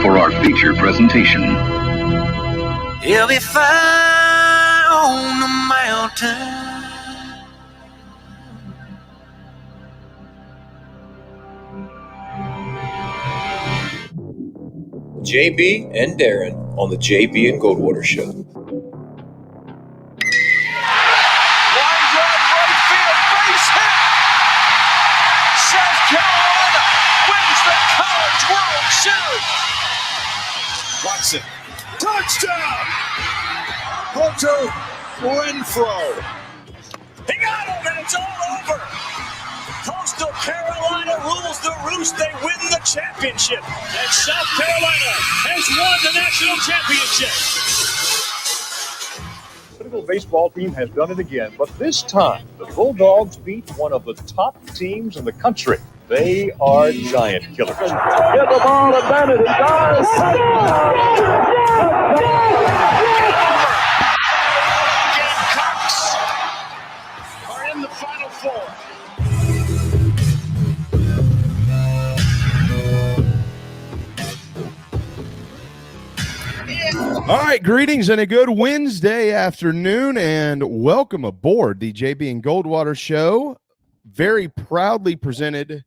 for our feature presentation. He'll be fine on the mountain. JB and Darren on the JB and Goldwater Show. Line drive right field, base hit. South Carolina wins the College World Series. Watson, touchdown. Hunter Renfrow. He got him, and it's all over. Coastal Carolina rules the roost. They win the championship. And South Carolina has won the national championship. The Critical baseball team has done it again, but this time the Bulldogs beat one of the top teams in the country. They are giant killers. Get the ball to Bennett. He does. Gamecocks are in the Final Four. All right, greetings and a good Wednesday afternoon, and welcome aboard the JB and Goldwater Show. Very proudly presented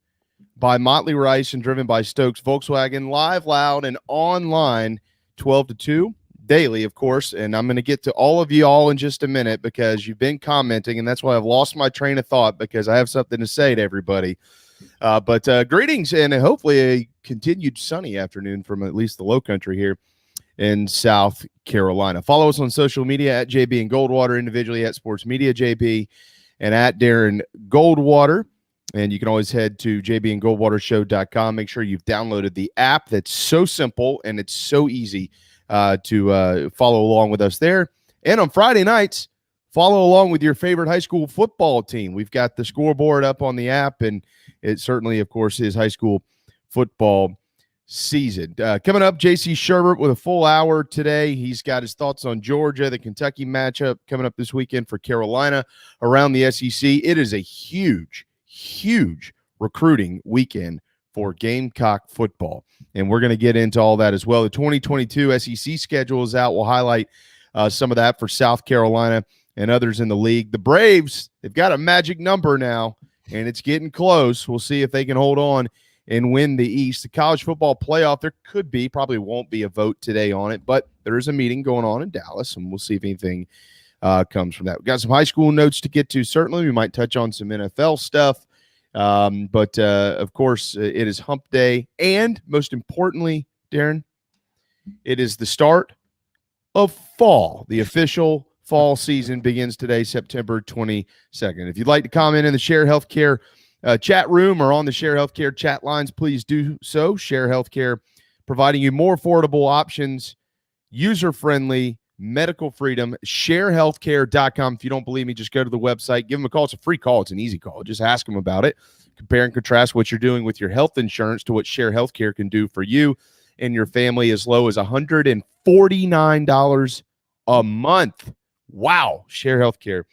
by Motley Rice and driven by Stokes Volkswagen, live, loud, and online 12 to 2 daily, of course. And I'm going to get to all of you all in just a minute because you've been commenting, and that's why I've lost my train of thought because I have something to say to everybody. But greetings and hopefully a continued sunny afternoon from at least the low country here in South Carolina. Follow us on social media at JB and Goldwater, individually at Sports Media JB and at Darren Goldwater. And you can always head to jbandgoldwatershow.com. Make sure you've downloaded the app. That's so simple and it's so easy to follow along with us there. And on Friday nights, follow along with your favorite high school football team. We've got the scoreboard up on the app, and it certainly, of course, is high school football season. Coming up, JC Shurburtt with a full hour today. He's got his thoughts on Georgia, the Kentucky matchup coming up this weekend for Carolina around the SEC. It is a huge recruiting weekend for Gamecock football, and we're going to get into all that as well. The 2022 SEC schedule is out. We'll highlight some of that for South Carolina and others in the league. The Braves, they've got a magic number now, and it's getting close. We'll see if they can hold on and win the East. The college football playoff, there could be, probably won't be a vote today on it, but there is a meeting going on in Dallas, and we'll see if anything comes from that. We've got some high school notes to get to. Certainly, we might touch on some NFL stuff, but of course, it is hump day, and most importantly, Darren, it is the start of fall. The official fall season begins today, September 22nd. If you'd like to comment in the Share Healthcare chat room or on the Share Healthcare chat lines, please do so. Share Healthcare, providing you more affordable options, user-friendly, medical freedom. ShareHealthcare.com. If you don't believe me, just go to the website. Give them a call. It's a free call. It's an easy call. Just ask them about it. Compare and contrast what you're doing with your health insurance to what Share Healthcare can do for you and your family as low as $149 a month. Wow. ShareHealthcare.com.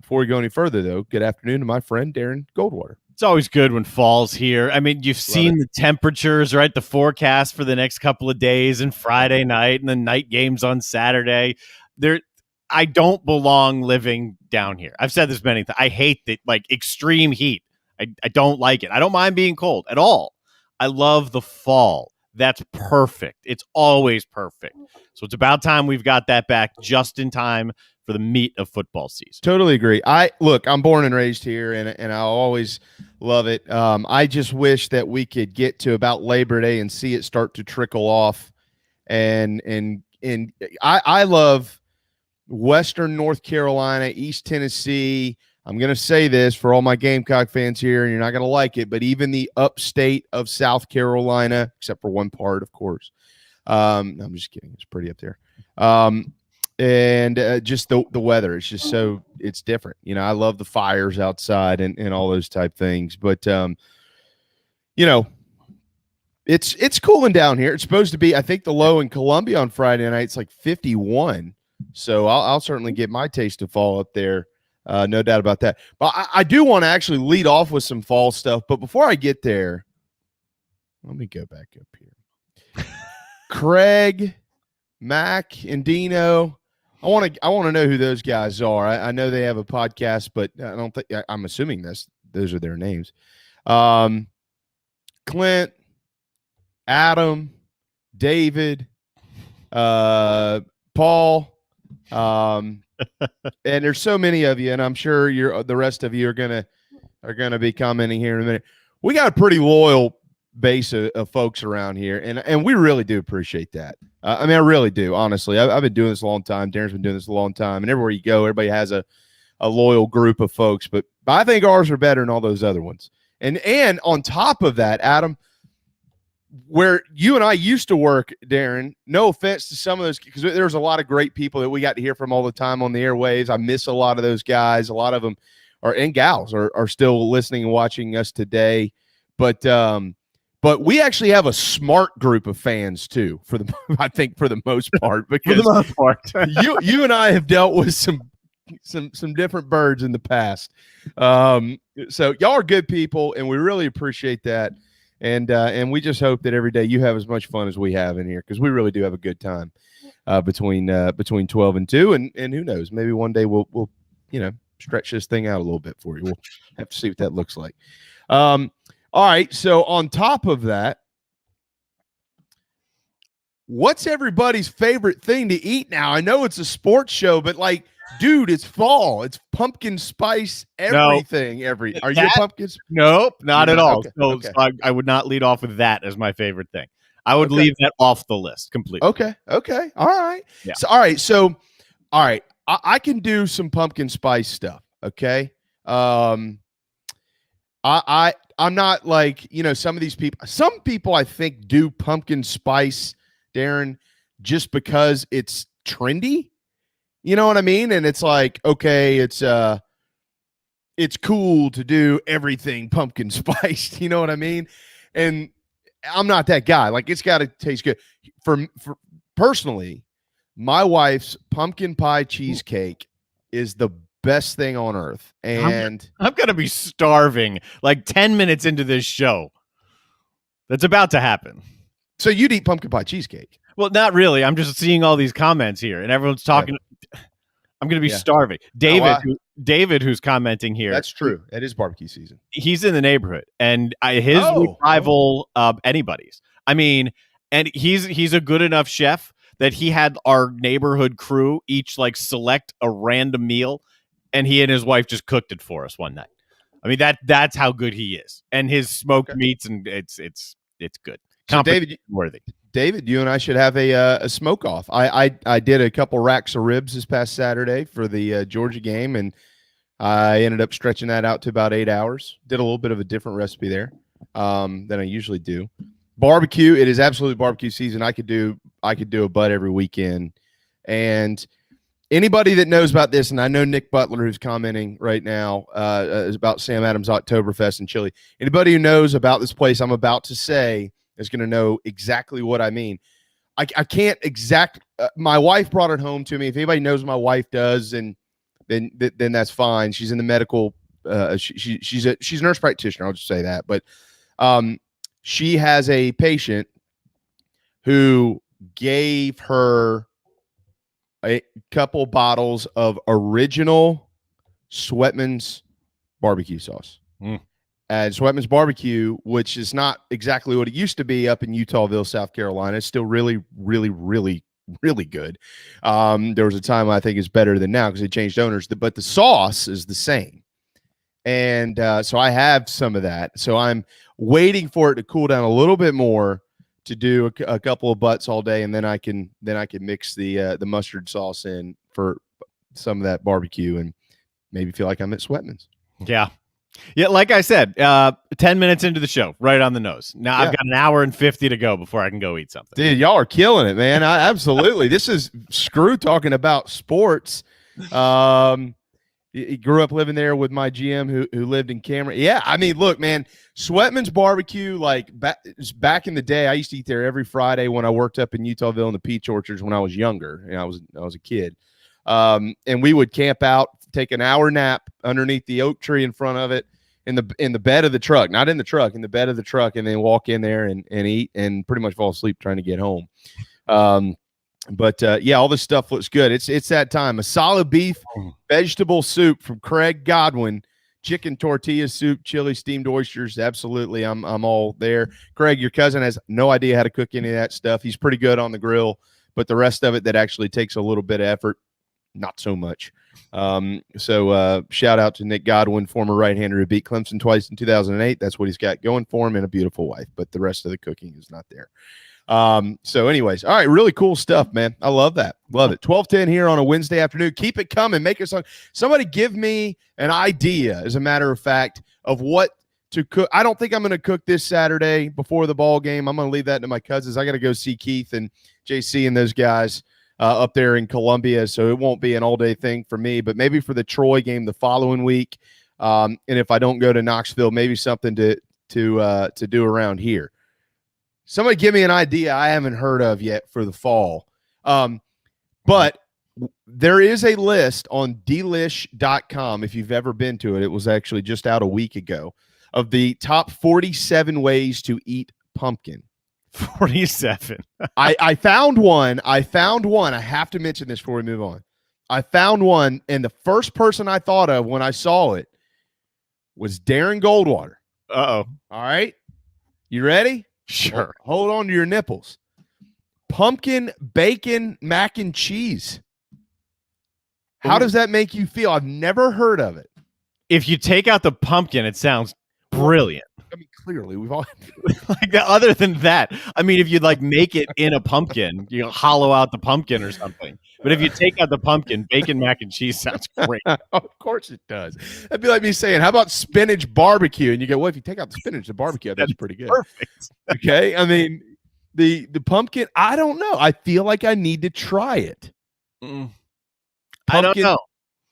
Before we go any further, though, good afternoon to my friend Darren Goldwater. It's always good when fall's here. I mean, you've seen the temperatures, right? The forecast for the next couple of days and Friday night and the night games on Saturday. I don't belong living down here. I've said this many times. I hate the extreme heat. I don't like it. I don't mind being cold at all. I love the fall. That's perfect. It's always perfect. So it's about time we've got that back just in time for the meat of football season. Totally agree. I'm born and raised here, and I'll always love it. I just wish that we could get to about Labor Day and see it start to trickle off. And I love Western North Carolina, East Tennessee. I'm going to say this for all my Gamecock fans here, and you're not going to like it, but even the upstate of South Carolina, except for one part, of course. I'm just kidding. It's pretty up there. And just the weather, it's just it's different. You know, I love the fires outside and all those type things, but it's cooling down here. It's supposed to be, I think the low in Columbia on Friday night, it's like 51. So I'll certainly get my taste of fall up there. No doubt about that. But I do want to actually lead off with some fall stuff. But before I get there, let me go back up here. Craig, Mac, and Dino. I want to know who those guys are. I know they have a podcast, but I don't think I'm assuming those are their names. Clint, Adam, David, Paul, and there's so many of you, and I'm sure the rest of you are gonna be commenting here in a minute. We got a pretty loyal base of folks around here, and we really do appreciate that. I mean, I really do, honestly. I've been doing this a long time. Darren's been doing this a long time, and everywhere you go, everybody has a loyal group of folks, but I think ours are better than all those other ones. And on top of that, Adam, where you and I used to work, Darren, no offense to some of those, because there's a lot of great people that we got to hear from all the time on the airwaves. I miss a lot of those guys. A lot of them and gals are still listening and watching us today. But we actually have a smart group of fans too, I think for the most part, because For the most part. you and I have dealt with some different birds in the past. So y'all are good people, and we really appreciate that. And we just hope that every day you have as much fun as we have in here, because we really do have a good time between 12 and 2, and who knows, maybe one day we'll stretch this thing out a little bit for you. We'll have to see what that looks like. All right, so on top of that, what's everybody's favorite thing to eat now? I know it's a sports show, but like, dude, it's fall. It's pumpkin spice everything. Are you a pumpkin? Nope, not at all. Okay, So, okay. so I would not lead off with that as my favorite thing. I would leave that off the list completely. Okay. All right. Yeah. So all right. I can do some pumpkin spice stuff. Okay. I'm not like, some of these people. Some people I think do pumpkin spice, Darren, just because it's trendy. You know what I mean? And it's like, okay, it's cool to do everything pumpkin spiced. You know what I mean? And I'm not that guy. Like, it's got to taste good. For personally, my wife's pumpkin pie cheesecake is the best thing on earth. And I'm going to be starving like 10 minutes into this show. That's about to happen. So you'd eat pumpkin pie cheesecake? Well, not really. I'm just seeing all these comments here, and everyone's talking. Yeah. I'm going to be starving. David, who's commenting here. That's true. It is barbecue season. He's in the neighborhood, and his would rival anybody's. I mean, and he's a good enough chef that he had our neighborhood crew each like select a random meal, and he and his wife just cooked it for us one night. I mean, that's how good he is, and his smoked meats, and it's good. So David, you and I should have a smoke off. I did a couple racks of ribs this past Saturday for the Georgia game, and I ended up stretching that out to about 8 hours. Did a little bit of a different recipe there than I usually do. Barbecue, it is absolutely barbecue season. I could do a butt every weekend. And anybody that knows about this, and I know Nick Butler, who's commenting right now, is about Sam Adams Oktoberfest in Chile. Anybody who knows about this place I'm about to say is going to know exactly what I mean. I can't my wife brought it home to me. If anybody knows what my wife does, then that's fine. She's in the medical. She's a nurse practitioner. I'll just say that. But she has a patient who gave her a couple bottles of original Sweatman's barbecue sauce. And Sweatman's barbecue, which is not exactly what it used to be up in Utahville, South Carolina. It's still really, really, really, really good. There was a time I think it's better than now because they changed owners, but the sauce is the same. And so I have some of that. So I'm waiting for it to cool down a little bit more to do a couple of butts all day, and then I can mix the mustard sauce in for some of that barbecue and maybe feel like I'm at Sweatman's. Yeah. Yeah, like I said, 10 minutes into the show, right on the nose. Now I've got an hour and 50 to go before I can go eat something. Dude, y'all are killing it, man. Absolutely. This is Screw talking about sports. He grew up living there with my GM who lived in Cameron. Yeah, I mean, look, man, Sweatman's barbecue, like back in the day, I used to eat there every Friday when I worked up in Utahville in the peach orchards when I was younger, and I was a kid. And we would camp out, take an hour nap underneath the oak tree in front of it, in the bed of the truck, not in the truck, in the bed of the truck, and then walk in there and eat and pretty much fall asleep trying to get home. But all this stuff looks good. It's that time. A solid beef vegetable soup from Craig Godwin. Chicken tortilla soup, chili, steamed oysters. Absolutely. I'm all there. Craig, your cousin has no idea how to cook any of that stuff. He's pretty good on the grill, but the rest of it that actually takes a little bit of effort, not so much. So shout out to Nick Godwin, former right-hander who beat Clemson twice in 2008. That's what he's got going for him, and a beautiful wife, but the rest of the cooking is not there. So anyways, all right, really cool stuff, man. I love that. Love it. 12:10 here on a Wednesday afternoon. Keep it coming. Make us somebody give me an idea, as a matter of fact, of what to cook. I don't think I'm going to cook this Saturday before the ball game. I'm going to leave that to my cousins. I got to go see Keith and JC and those guys up there in Columbia, so it won't be an all-day thing for me, but maybe for the Troy game the following week. And if I don't go to Knoxville, maybe something to do around here. Somebody give me an idea I haven't heard of yet for the fall. But there is a list on delish.com, if you've ever been to it. It was actually just out a week ago, of the top 47 ways to eat pumpkin. 47. I found one. I have to mention this before we move on. I found one, and the first person I thought of when I saw it was Darren Goldwater. Uh-oh. All right. You ready? Sure. Hold on to your nipples. Pumpkin, bacon, mac and cheese. How does that make you feel? I've never heard of it. If you take out the pumpkin, it sounds brilliant. I mean, clearly, we've all like other than that, I mean, if you'd like make it in a pumpkin, you know, hollow out the pumpkin or something. But if you take out the pumpkin, bacon, mac and cheese sounds great. Of course it does. That'd be like me saying, how about spinach barbecue? And you go, well, if you take out the spinach, the barbecue, that's pretty good. Perfect. Okay. I mean, the pumpkin, I don't know. I feel like I need to try it. I don't know.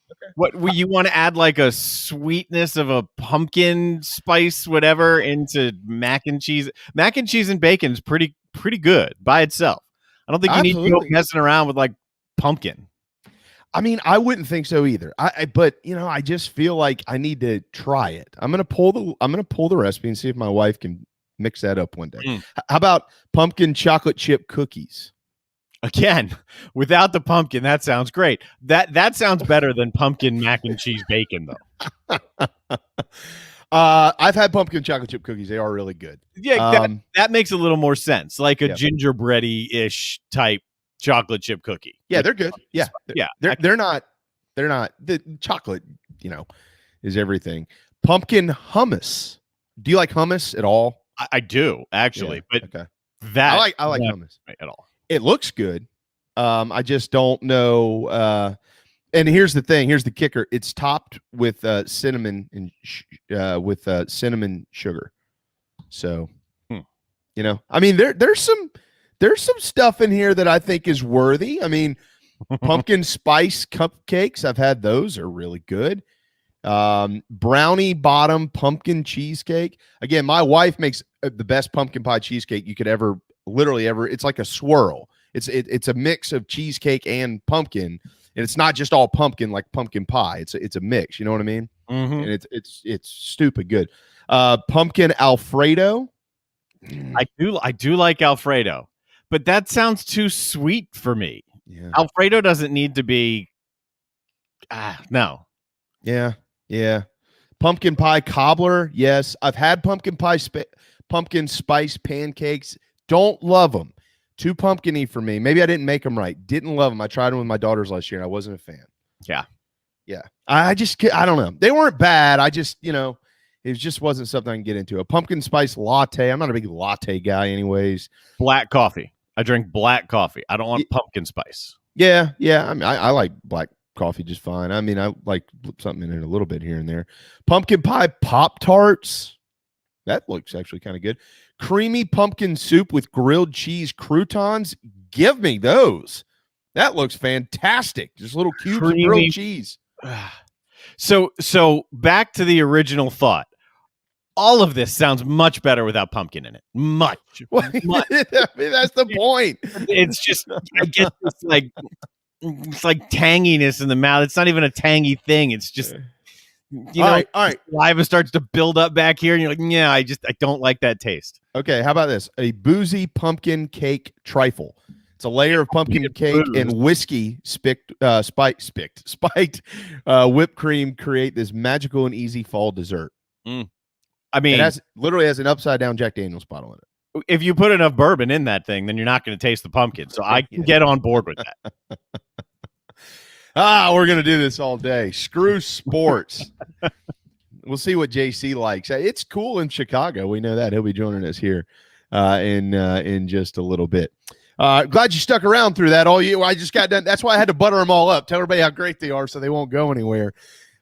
Okay. What you want to add, like a sweetness of a pumpkin spice, whatever, into mac and cheese? Mac and cheese and bacon is pretty good by itself. I don't think you need to go messing around with like pumpkin. I mean, I wouldn't think so either. But you know, I just feel like I need to try it. I'm gonna pull the recipe and see if my wife can mix that up one day. How about pumpkin chocolate chip cookies? Again, without the pumpkin, that sounds great. That sounds better than pumpkin mac and cheese bacon, though. I've had pumpkin chocolate chip cookies. They are really good. Yeah, that makes a little more sense. Like a Yep. gingerbready-ish type chocolate chip cookie. Yeah, they're good. Yeah. Yeah. They're not the chocolate, you know, is everything. Pumpkin hummus. Do you like hummus at all? I do, actually. Yeah, but okay. that I like hummus at all. It looks good. I just don't know. And here's the thing. Here's the kicker. It's topped with cinnamon and cinnamon sugar. So, you know, I mean, there's some stuff in here that I think is worthy. I mean, pumpkin spice cupcakes. I've had those. Are really good. Brownie bottom pumpkin cheesecake. Again, my wife makes the best pumpkin pie cheesecake you could ever. It's like a swirl. It's a mix of cheesecake and pumpkin, and it's not just all pumpkin like pumpkin pie. It's a mix. You know what I mean? Mm-hmm. And it's stupid good. Pumpkin Alfredo. I do like Alfredo, but that sounds too sweet for me. Yeah. Alfredo doesn't need to be. No. Yeah. Pumpkin pie cobbler. Yes, I've had pumpkin spice pancakes. Don't love them. Too pumpkin-y for me. Maybe I didn't make them right. Didn't love them. I tried them with my daughters last year, and I wasn't a fan. Yeah. I don't know. They weren't bad. I just, you know, it just wasn't something I can get into. A pumpkin spice latte. I'm not a big latte guy anyways. Black coffee. I drink black coffee. I don't want pumpkin spice. Yeah. I mean, I like black coffee just fine. I mean, I like something in it a little bit here and there. Pumpkin pie Pop Tarts. That looks actually kind of good. Creamy pumpkin soup with grilled cheese croutons. Give me those. That looks fantastic. Just little cubes of grilled cheese. So back to the original thought. All of this sounds much better without pumpkin in it. Much. I mean, that's the point. It's just, I get this like, it's like tanginess in the mouth. It's not even a tangy thing. It's just, All right. Saliva starts to build up back here, and you're like, yeah, I don't like that taste. Okay, how about this? A Boozy pumpkin cake trifle. It's a layer of pumpkin cake and whiskey spiked whipped cream create this magical and easy fall dessert. I mean, it literally has an upside down Jack Daniel's bottle in it. If you put enough bourbon in that thing, then you're not going to taste the pumpkin. So I can get on board with that. We're going to do this all day. Screw sports. We'll see what JC likes. It's cool in Chicago. We know that. He'll be joining us here in just a little bit. Glad you stuck around through that. I just got done. That's why I had to butter them all up. Tell everybody how great they are so they won't go anywhere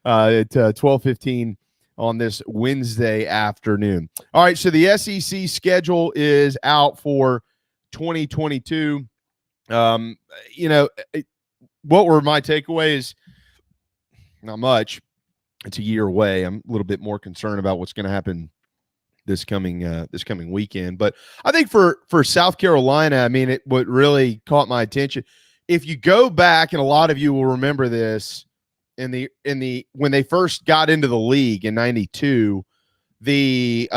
at 12:15 on this Wednesday afternoon. All right, so the SEC schedule is out for 2022. What were my takeaways? Not much. It's a year away. I'm a little bit more concerned about what's going to happen this coming weekend. But I think for South Carolina, I mean, what really caught my attention, if you go back, and a lot of you will remember this, in the when they first got into the league in '92, the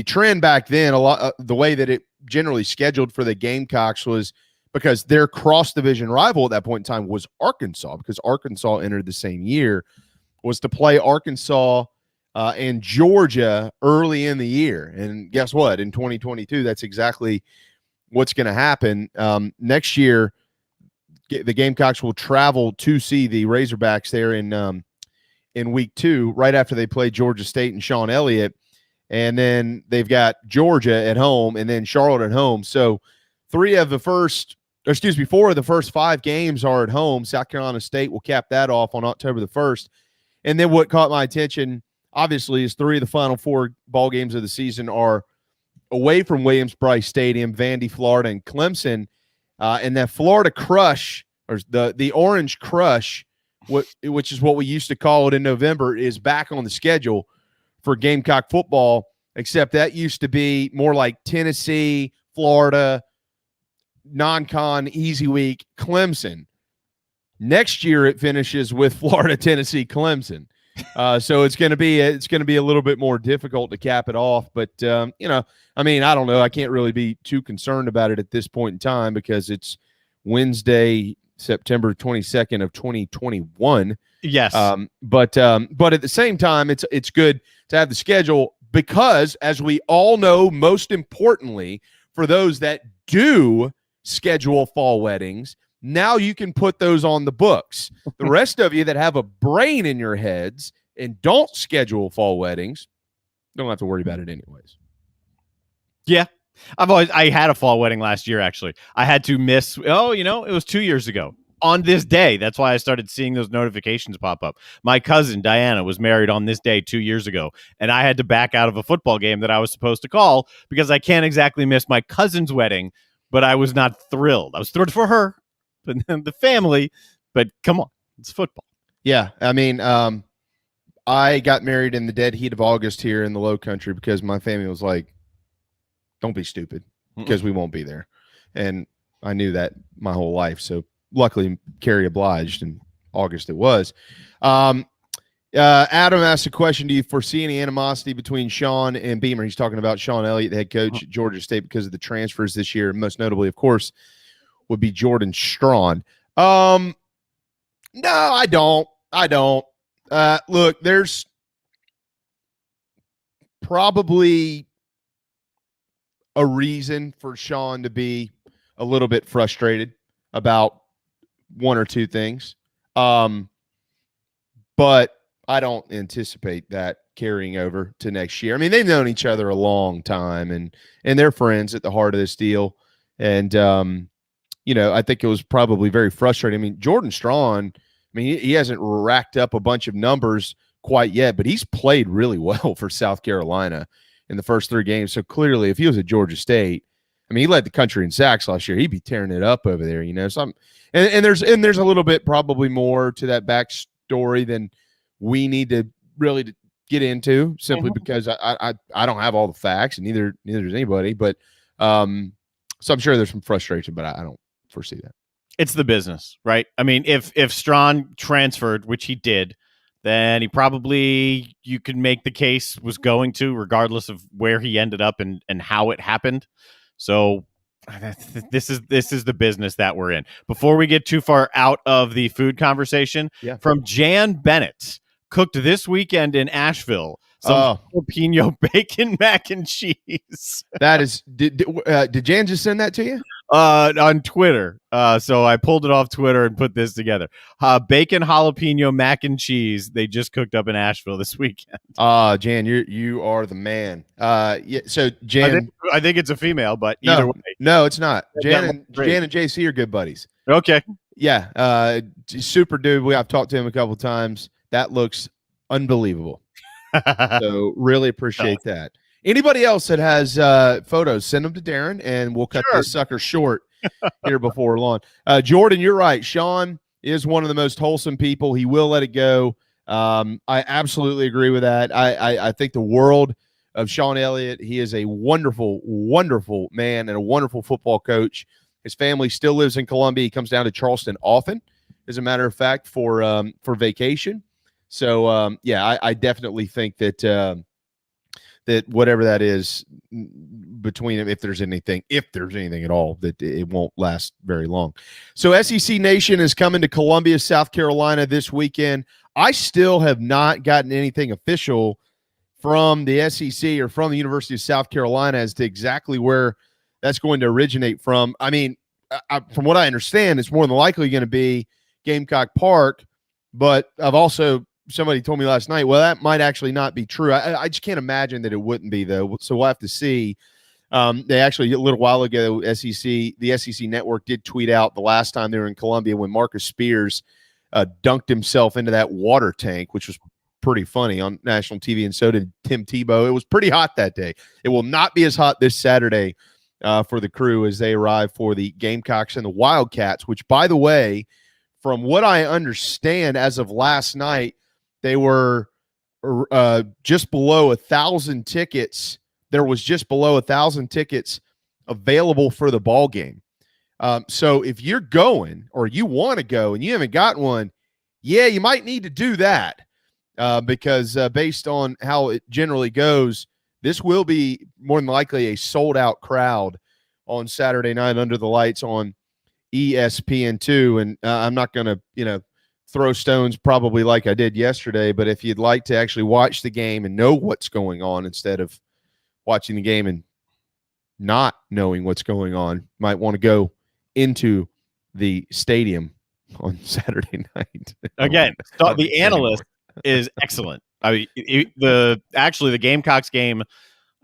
trend back then, a lot the way that it generally scheduled for the Gamecocks was because their cross-division rival at that point in time was Arkansas, because Arkansas entered the same year, was to play Arkansas and Georgia early in the year. And guess what? In 2022, that's exactly what's going to happen. Next year, the Gamecocks will travel to see the Razorbacks there in week 2, right after they play Georgia State and Sean Elliott. And then they've got Georgia at home and then Charlotte at home. So 4 of the first 5 games are at home. South Carolina State will cap that off on October the 1st. And then what caught my attention, obviously, is 3 of the final 4 ball games of the season are away from Williams-Brice Stadium, Vandy, Florida, and Clemson. And that Florida Crush, or the Orange Crush, which is what we used to call it in November, is back on the schedule for Gamecock football, except that used to be more like Tennessee, Florida, non-con, easy week, Clemson. Next year it finishes with Florida, Tennessee, Clemson. So it's going to be a little bit more difficult to cap it off. But, I don't know. I can't really be too concerned about it at this point in time because it's Wednesday, September 22nd of 2021. Yes. But at the same time, it's good to have the schedule because, as we all know, most importantly, for those that do schedule fall weddings, now you can put those on the books. The rest of you that have a brain in your heads and don't schedule fall weddings don't have to worry about it anyways. Yeah. I had a fall wedding last year, actually. I had to miss, it was 2 years ago on this day. That's why I started seeing those notifications pop up. My cousin, Diana, was married on this day 2 years ago, and I had to back out of a football game that I was supposed to call because I can't exactly miss my cousin's wedding, but I was not thrilled. I was thrilled for her, but the family, but come on, it's football. Yeah, I mean, I got married in the dead heat of August here in the Low Country because my family was like, don't be stupid because we won't be there. And I knew that my whole life. So luckily, Carrie obliged, in August it was. Adam asked a question, do you foresee any animosity between Sean and Beamer? He's talking about Sean Elliott, the head coach at Georgia State, because of the transfers this year. Most notably, of course, would be Jordan Strawn. No, I don't. Look, there's probably a reason for Sean to be a little bit frustrated about one or two things. But I don't anticipate that carrying over to next year. I mean, they've known each other a long time and they're friends at the heart of this deal. And, I think it was probably very frustrating. I mean, Jordan Strawn, he hasn't racked up a bunch of numbers quite yet, but he's played really well for South Carolina in the first 3 games. So clearly, if he was at Georgia State, he led the country in sacks last year. He'd be tearing it up over there, So there's a little bit probably more to that backstory than we need to really get into, simply because I don't have all the facts, and neither does anybody. But so I'm sure there's some frustration, but I don't foresee that. It's the business, right? If Strawn transferred, which he did, than he probably, you could make the case, was going to, regardless of where he ended up and how it happened. So this is the business that we're in. Before we get too far out of the food conversation, from Jan Bennett, cooked this weekend in Asheville, some jalapeno bacon mac and cheese. That is, did Jan just send that to you? On Twitter. So I pulled it off Twitter and put this together. Bacon jalapeno mac and cheese. They just cooked up in Asheville this weekend. Jan, you are the man. Yeah. So Jan, I think it's a female, but either way. No, it's not. Jan and JC are good buddies. Okay. Yeah. Super dude. I've talked to him a couple times. That looks unbelievable. So really appreciate that. Anybody else that has photos, send them to Darren, and we'll cut this sucker short here before long. Jordan, you're right. Sean is one of the most wholesome people. He will let it go. I absolutely agree with that. I think the world of Sean Elliott. He is a wonderful, wonderful man and a wonderful football coach. His family still lives in Columbia. He comes down to Charleston often, as a matter of fact, for vacation. So, I definitely think that that whatever that is between them, if there's anything at all, that it won't last very long. So SEC Nation is coming to Columbia, South Carolina this weekend. I still have not gotten anything official from the SEC or from the University of South Carolina as to exactly where that's going to originate from. I mean, from what I understand, it's more than likely going to be Gamecock Park, but somebody told me last night, well, that might actually not be true. I just can't imagine that it wouldn't be, though. So we'll have to see. They actually, a little while ago, the SEC network did tweet out the last time they were in Columbia when Marcus Spears dunked himself into that water tank, which was pretty funny on national TV, and so did Tim Tebow. It was pretty hot that day. It will not be as hot this Saturday for the crew as they arrive for the Gamecocks and the Wildcats, which, by the way, from what I understand as of last night, they were just below 1,000 tickets. There was just below 1,000 tickets available for the ball game. So if you're going or you want to go and you haven't got one, you might need to do that because based on how it generally goes, this will be more than likely a sold-out crowd on Saturday night under the lights on ESPN2. And I'm not going to, throw stones probably like I did yesterday, but if you'd like to actually watch the game and know what's going on instead of watching the game and not knowing what's going on, might want to go into the stadium on Saturday night. Again, the analyst is excellent. I mean, the Gamecocks game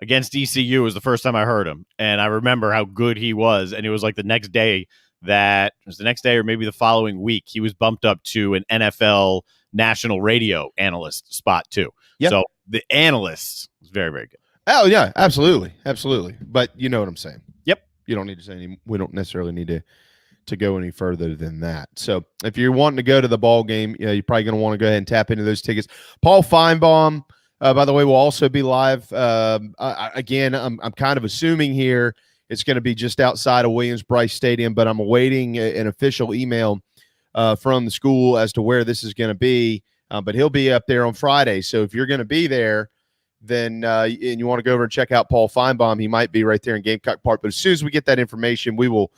against ECU was the first time I heard him, and I remember how good he was, and it was like the next day or maybe the following week, he was bumped up to an NFL national radio analyst spot too. Yep. So the analyst was very, very good. Oh yeah, absolutely. Absolutely. But you know what I'm saying. Yep. You don't need to say we don't necessarily need to go any further than that. So if you're wanting to go to the ball game, you're probably going to want to go ahead and tap into those tickets. Paul Feinbaum, by the way, will also be live. Again, I'm kind of assuming here it's going to be just outside of Williams-Brice Stadium, but I'm awaiting an official email from the school as to where this is going to be. But he'll be up there on Friday. So if you're going to be there, then and you want to go over and check out Paul Feinbaum, he might be right there in Gamecock Park. But as soon as we get that information, we will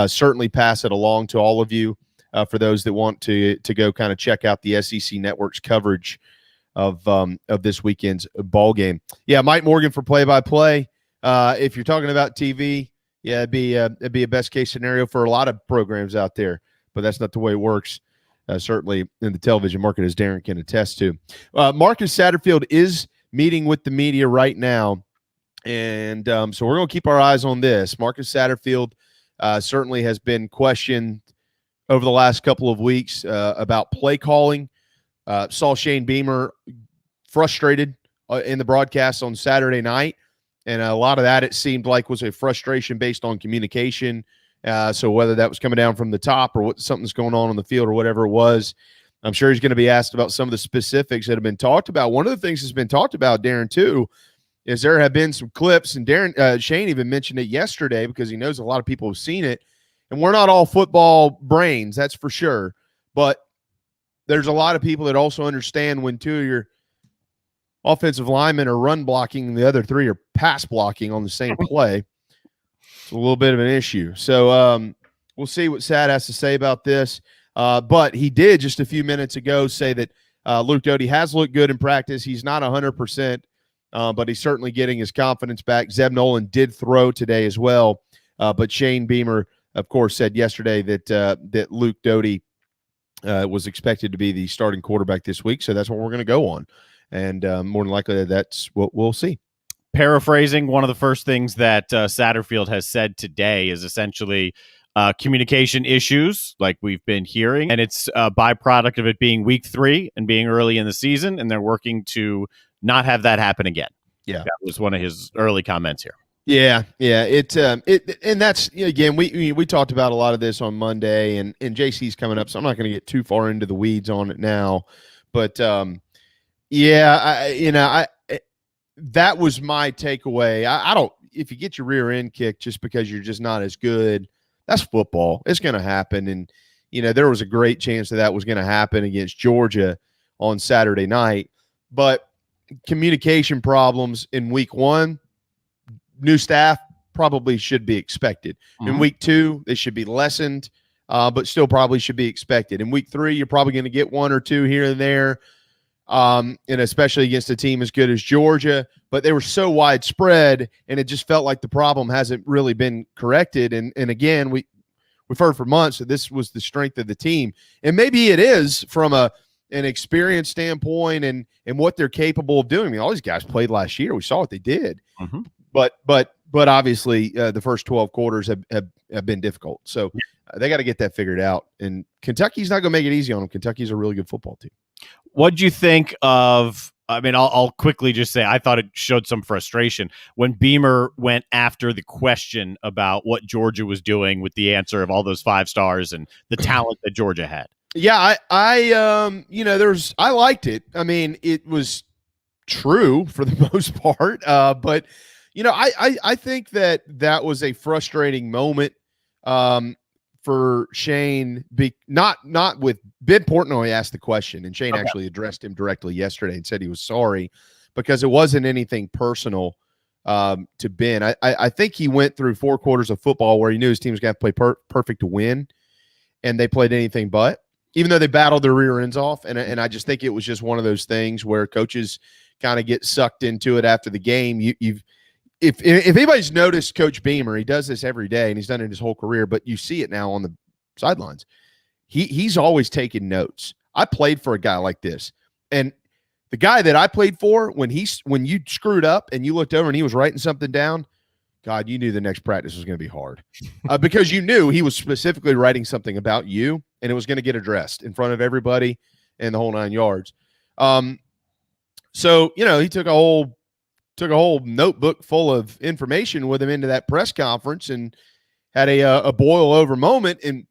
certainly pass it along to all of you for those that want to go kind of check out the SEC Network's coverage of this weekend's ball game. Yeah, Mike Morgan for play-by-play. If you're talking about TV, it'd be a best case scenario for a lot of programs out there, but that's not the way it works. Certainly in the television market, as Darren can attest to. Marcus Satterfield is meeting with the media right now, and so we're going to keep our eyes on this. Marcus Satterfield certainly has been questioned over the last couple of weeks about play calling. Saw Shane Beamer frustrated in the broadcast on Saturday night. And a lot of that, it seemed like, was a frustration based on communication. So whether that was coming down from the top or something's going on the field or whatever it was, I'm sure he's going to be asked about some of the specifics that have been talked about. One of the things that's been talked about, Darren, too, is there have been some clips, and Shane even mentioned it yesterday because he knows a lot of people have seen it. And we're not all football brains, that's for sure. But there's a lot of people that also understand when two of your offensive linemen are run blocking and the other three are pass blocking on the same play. It's a little bit of an issue. So we'll see what Sad has to say about this. But he did just a few minutes ago say that Luke Doty has looked good in practice. He's not 100%, but he's certainly getting his confidence back. Zeb Nolan did throw today as well. But Shane Beamer, of course, said yesterday that Luke Doty was expected to be the starting quarterback this week. So that's what we're going to go on. And more than likely, that's what we'll see. Paraphrasing, one of the first things that Satterfield has said today is essentially communication issues, like we've been hearing, and it's a byproduct of it being week 3 and being early in the season, and they're working to not have that happen again. Yeah, that was one of his early comments here. Yeah. And that's, again, we talked about a lot of this on Monday, and JC's coming up, so I'm not going to get too far into the weeds on it now, but that was my takeaway. I don't, if you get your rear end kicked just because you're just not as good, that's football. It's going to happen. And, there was a great chance that was going to happen against Georgia on Saturday night. But communication problems in week 1, new staff probably should be expected. Mm-hmm. In week 2, they should be lessened, but still probably should be expected. In week 3, you're probably going to get 1 or 2 here and there. And especially against a team as good as Georgia, but they were so widespread, and it just felt like the problem hasn't really been corrected. And again, we've heard for months that this was the strength of the team, and maybe it is from an experience standpoint and what they're capable of doing. I mean, all these guys played last year; we saw what they did, mm-hmm. but obviously the first 12 quarters have been difficult. So they got to get that figured out. And Kentucky's not going to make it easy on them. Kentucky's a really good football team. What'd you think of, I mean, I'll quickly just say, I thought it showed some frustration when Beamer went after the question about what Georgia was doing with the answer of all those 5 stars and the talent that Georgia had. Yeah, I liked it. I mean, it was true for the most part. But, I think that was a frustrating moment for Shane, not with Ben Portnoy asked the question, and Shane actually addressed him directly yesterday and said he was sorry because it wasn't anything personal to Ben. I think he went through 4 quarters of football where he knew his team was going to play perfect to win, and they played anything but, even though they battled their rear ends off. And I just think it was just one of those things where coaches kind of get sucked into it after the game. If anybody's noticed Coach Beamer, he does this every day, and he's done it his whole career, but you see it now on the sidelines. He's always taking notes. I played for a guy like this, and the guy that I played for, when you screwed up and you looked over and he was writing something down, God, you knew the next practice was going to be hard because you knew he was specifically writing something about you, and it was going to get addressed in front of everybody and the whole 9 yards. So he took a whole notebook full of information with him into that press conference and had a boil over moment. And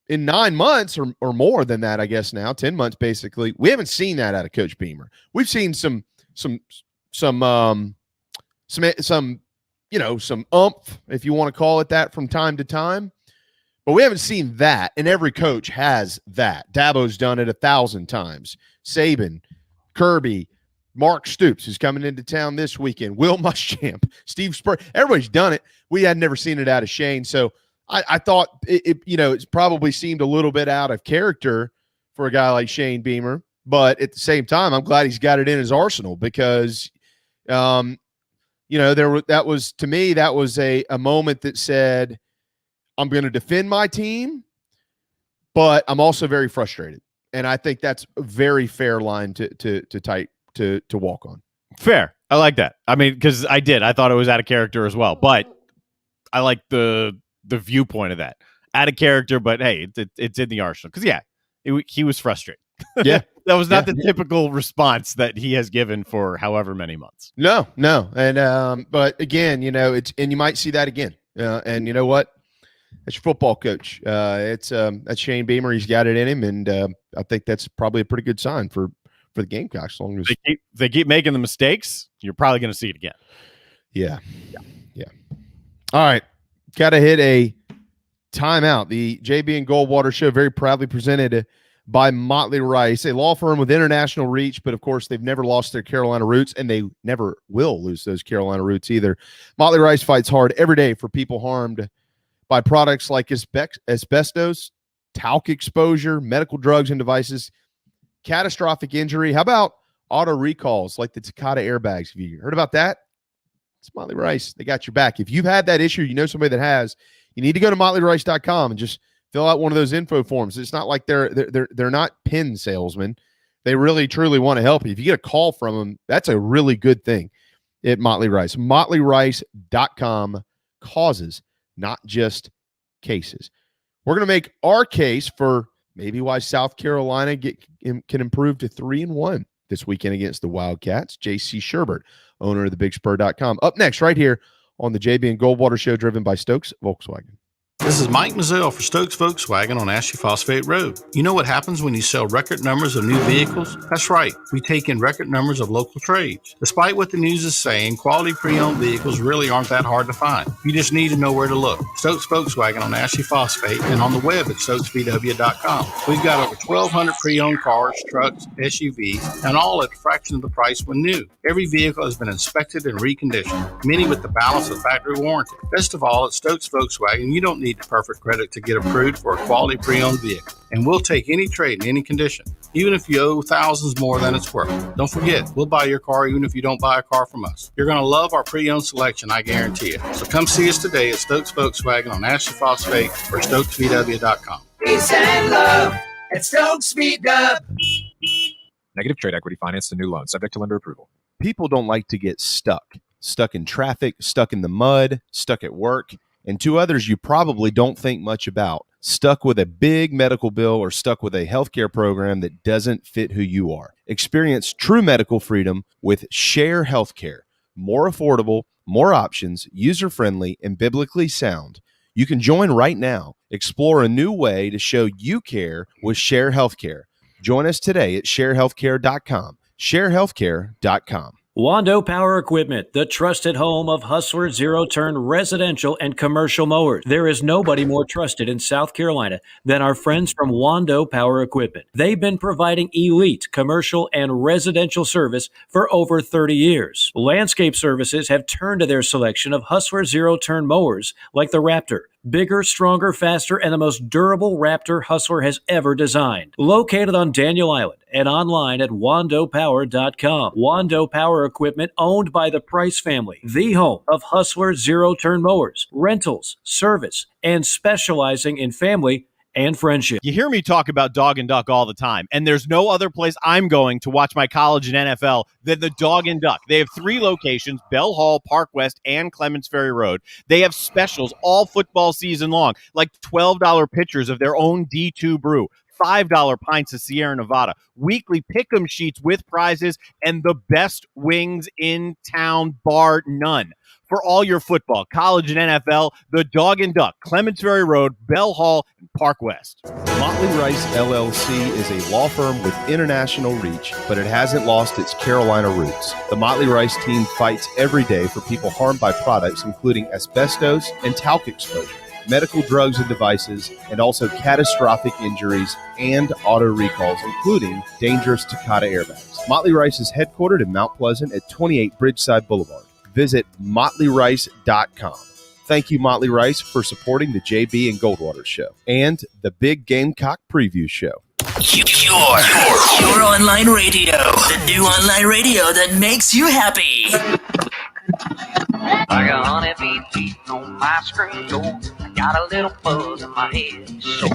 in 9 months or more than that, I guess now 10 months, basically, we haven't seen that out of Coach Beamer. We've seen some oomph, if you want to call it that, from time to time, but we haven't seen that. And every coach has that. Dabo's done it 1,000 times. Saban, Kirby, Mark Stoops, who's coming into town this weekend, Will Muschamp, Steve Spur, everybody's done it. We had never seen it out of Shane. So I thought it's probably seemed a little bit out of character for a guy like Shane Beamer, but at the same time, I'm glad he's got it in his arsenal because, that was a moment that said, I'm going to defend my team, but I'm also very frustrated. And I think that's a very fair line to walk on. Fair. I like that. I mean, because I thought it was out of character as well, but I like the viewpoint of that. Out of character, but hey, it's in the arsenal. Because he was frustrated. Yeah. That was not the typical response that he has given for however many months. No. And but again, it's, and you might see that again. And you know what? That's your football coach. That's Shane Beamer. He's got it in him, and I think that's probably a pretty good sign for the Gamecocks. As long as they keep making the mistakes, you're probably going to see it again. Yeah. All right, got to hit a timeout. The JB and Goldwater show very proudly presented by Motley Rice, a law firm with international reach, but of course they've never lost their Carolina roots, and they never will lose those Carolina roots either. Motley Rice fights hard every day for people harmed by products like asbestos, talc exposure, medical drugs and devices, catastrophic injury. How about auto recalls like the Takata airbags? Have you heard about that? It's Motley Rice. They got your back. If you've had that issue, you know somebody that has, you need to go to motleyrice.com and just fill out one of those info forms. It's not like they're not pin salesmen. They really, truly want to help you. If you get a call from them, that's a really good thing at Motley Rice. motleyrice.com, causes, not just cases. We're going to make our case for maybe why South Carolina can improve to 3-1 this weekend against the Wildcats. JC Shurburtt, owner of thebigspur.com. Up next, right here on the JB and Goldwater Show, driven by Stokes Volkswagen. This is Mike Mazzell for Stokes Volkswagen on Ashley Phosphate Road. You know what happens when you sell record numbers of new vehicles? That's right, we take in record numbers of local trades. Despite what the news is saying, quality pre-owned vehicles really aren't that hard to find. You just need to know where to look. Stokes Volkswagen on Ashley Phosphate and on the web at stokesvw.com. We've got over 1,200 pre-owned cars, trucks, SUVs, and all at a fraction of the price when new. Every vehicle has been inspected and reconditioned, many with the balance of factory warranty. Best of all, at Stokes Volkswagen, you don't need perfect credit to get approved for a quality pre-owned vehicle, and we'll take any trade in any condition, even if you owe thousands more than it's worth. Don't forget, we'll buy your car even if you don't buy a car from us. You're going to love our pre-owned selection, I guarantee it. So come see us today at Stokes Volkswagen on Ashley Phosphate or stokesvw.com. Peace and love at Stokes VW. Negative trade equity finance and new loan, subject to lender approval. People don't like to get stuck in traffic, stuck in the mud, stuck at work. And two others you probably don't think much about: stuck with a big medical bill or stuck with a healthcare program that doesn't fit who you are. Experience true medical freedom with Share Healthcare. More affordable, more options, user-friendly, and biblically sound. You can join right now. Explore a new way to show you care with Share Healthcare. Join us today at sharehealthcare.com. sharehealthcare.com. Wando Power Equipment, the trusted home of Hustler zero-turn residential and commercial mowers. There is nobody more trusted in South Carolina than our friends from Wando Power Equipment. They've been providing elite commercial and residential service for over 30 years. Landscape Services have turned to their selection of Hustler zero-turn mowers like the Raptor. Bigger, stronger, faster, and the most durable Raptor Hustler has ever designed. Located on Daniel Island and online at wandopower.com. Wando Power Equipment, owned by the Price family, the home of Hustler zero-turn mowers, rentals, service, and specializing in family and friendship. You hear me talk about Dog and Duck all the time, and there's no other place I'm going to watch my college and NFL than the Dog and Duck. They have 3 locations: Bell Hall, Park West, and Clements Ferry Road. They have specials all football season long, like $12 pitchers of their own D2 brew, $5 pints of Sierra Nevada, weekly pick'em sheets with prizes, and the best wings in town, bar none. For all your football, college, and NFL, the Dog and Duck, Clements Ferry Road, Bell Hall, and Park West. Motley Rice LLC is a law firm with international reach, but it hasn't lost its Carolina roots. The Motley Rice team fights every day for people harmed by products including asbestos and talc exposure, medical drugs and devices, and also catastrophic injuries and auto recalls, including dangerous Takata airbags. Motley Rice is headquartered in Mount Pleasant at 28 Bridgeside Boulevard. Visit motleyrice.com. Thank you, Motley Rice, for supporting the JB and Goldwater Show and the Big Gamecock Preview Show. Your online radio. The new online radio that makes you happy. I got honey beating on my screen door. I got a little buzz in my head. So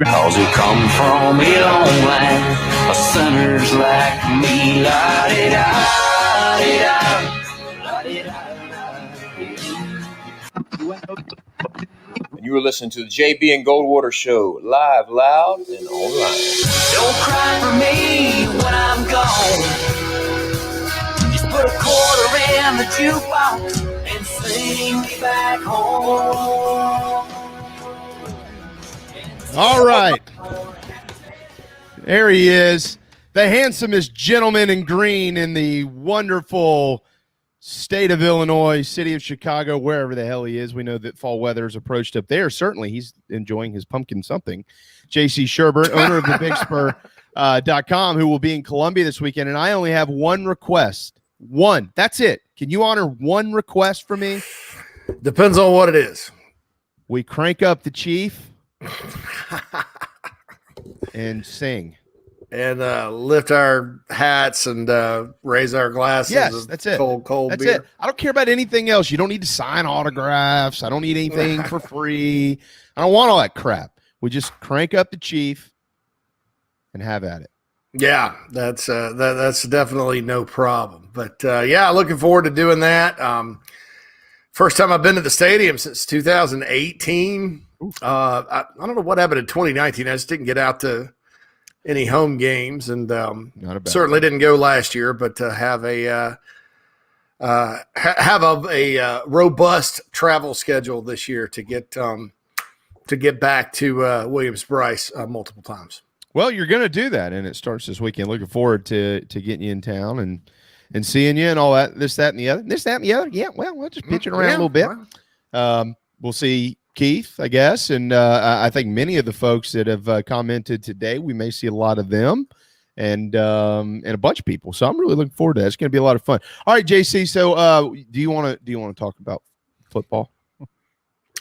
cause we come from a long line of sinners like me. La-di-da, la-di-da, la-di-da. And you were listening to the JB and Goldwater Show, live, loud, and online. Don't cry for me when I'm gone. Just put a quarter in the jukebox and sing me back home. All right. There he is. the handsomest gentleman in green in the wonderful state of Illinois, city of Chicago, wherever the hell he is. We know that fall weather has approached up there. Certainly, he's enjoying his pumpkin something. JC Shurburtt, owner of the Big Spur.com, who will be in Columbia this weekend. And I only have one request. One. That's it. Can you honor one request for me? Depends on what it is. We crank up the Chief and sing. And lift our hats and raise our glasses. Yes, that's it. Cold that's beer. it. I don't care about anything else. You don't need to sign autographs. I don't need anything for free. I don't want all that crap. We just crank up the Chief and have at it. Yeah, that's definitely no problem. But yeah, looking forward to doing that. First time I've been to the stadium since 2018. I don't know what happened in 2019. I just didn't get out to any home games, and certainly didn't go last year. But to have a robust travel schedule this year to get back to Williams-Brice multiple times. Well, you're going to do that, and it starts this weekend. Looking forward to getting you in town and seeing you and all that, this, that, and the other. This, that, and the other. Yeah, well, we'll just pitch it around a little bit. We'll see Keith, I guess, and I think many of the folks that have commented today, we may see a lot of them, and a bunch of people. So I'm really looking forward to that. It's going to be a lot of fun. All right, JC. So do you want to talk about football?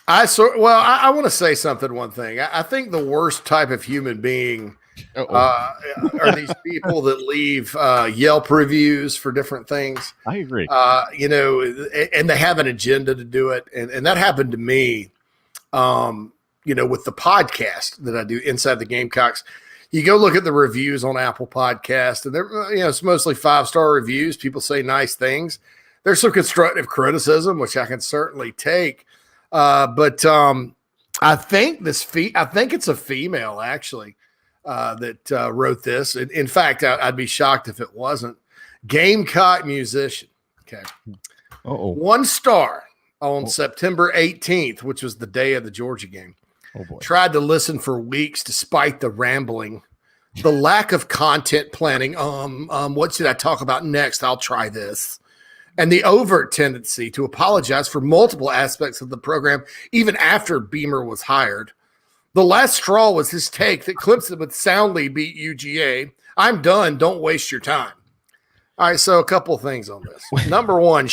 I want to say something. One thing, I think the worst type of human being are these people that leave Yelp reviews for different things. I agree. And they have an agenda to do it, and that happened to me. With the podcast that I do Inside the Gamecocks, you go look at the reviews on Apple Podcast, and they're, it's mostly 5-star reviews. People say nice things. There's some constructive criticism, which I can certainly take. But I think it's a female actually that wrote this. In fact, I'd be shocked if it wasn't. Gamecock musician. Okay. 1 star. On September 18th, which was the day of the Georgia game. Oh boy. Tried to listen for weeks despite the rambling, the lack of content planning. What should I talk about next? I'll try this. And the overt tendency to apologize for multiple aspects of the program, even after Beamer was hired. The last straw was his take that Clemson would soundly beat UGA. I'm done. Don't waste your time. All right, so a couple of things on this. Number one,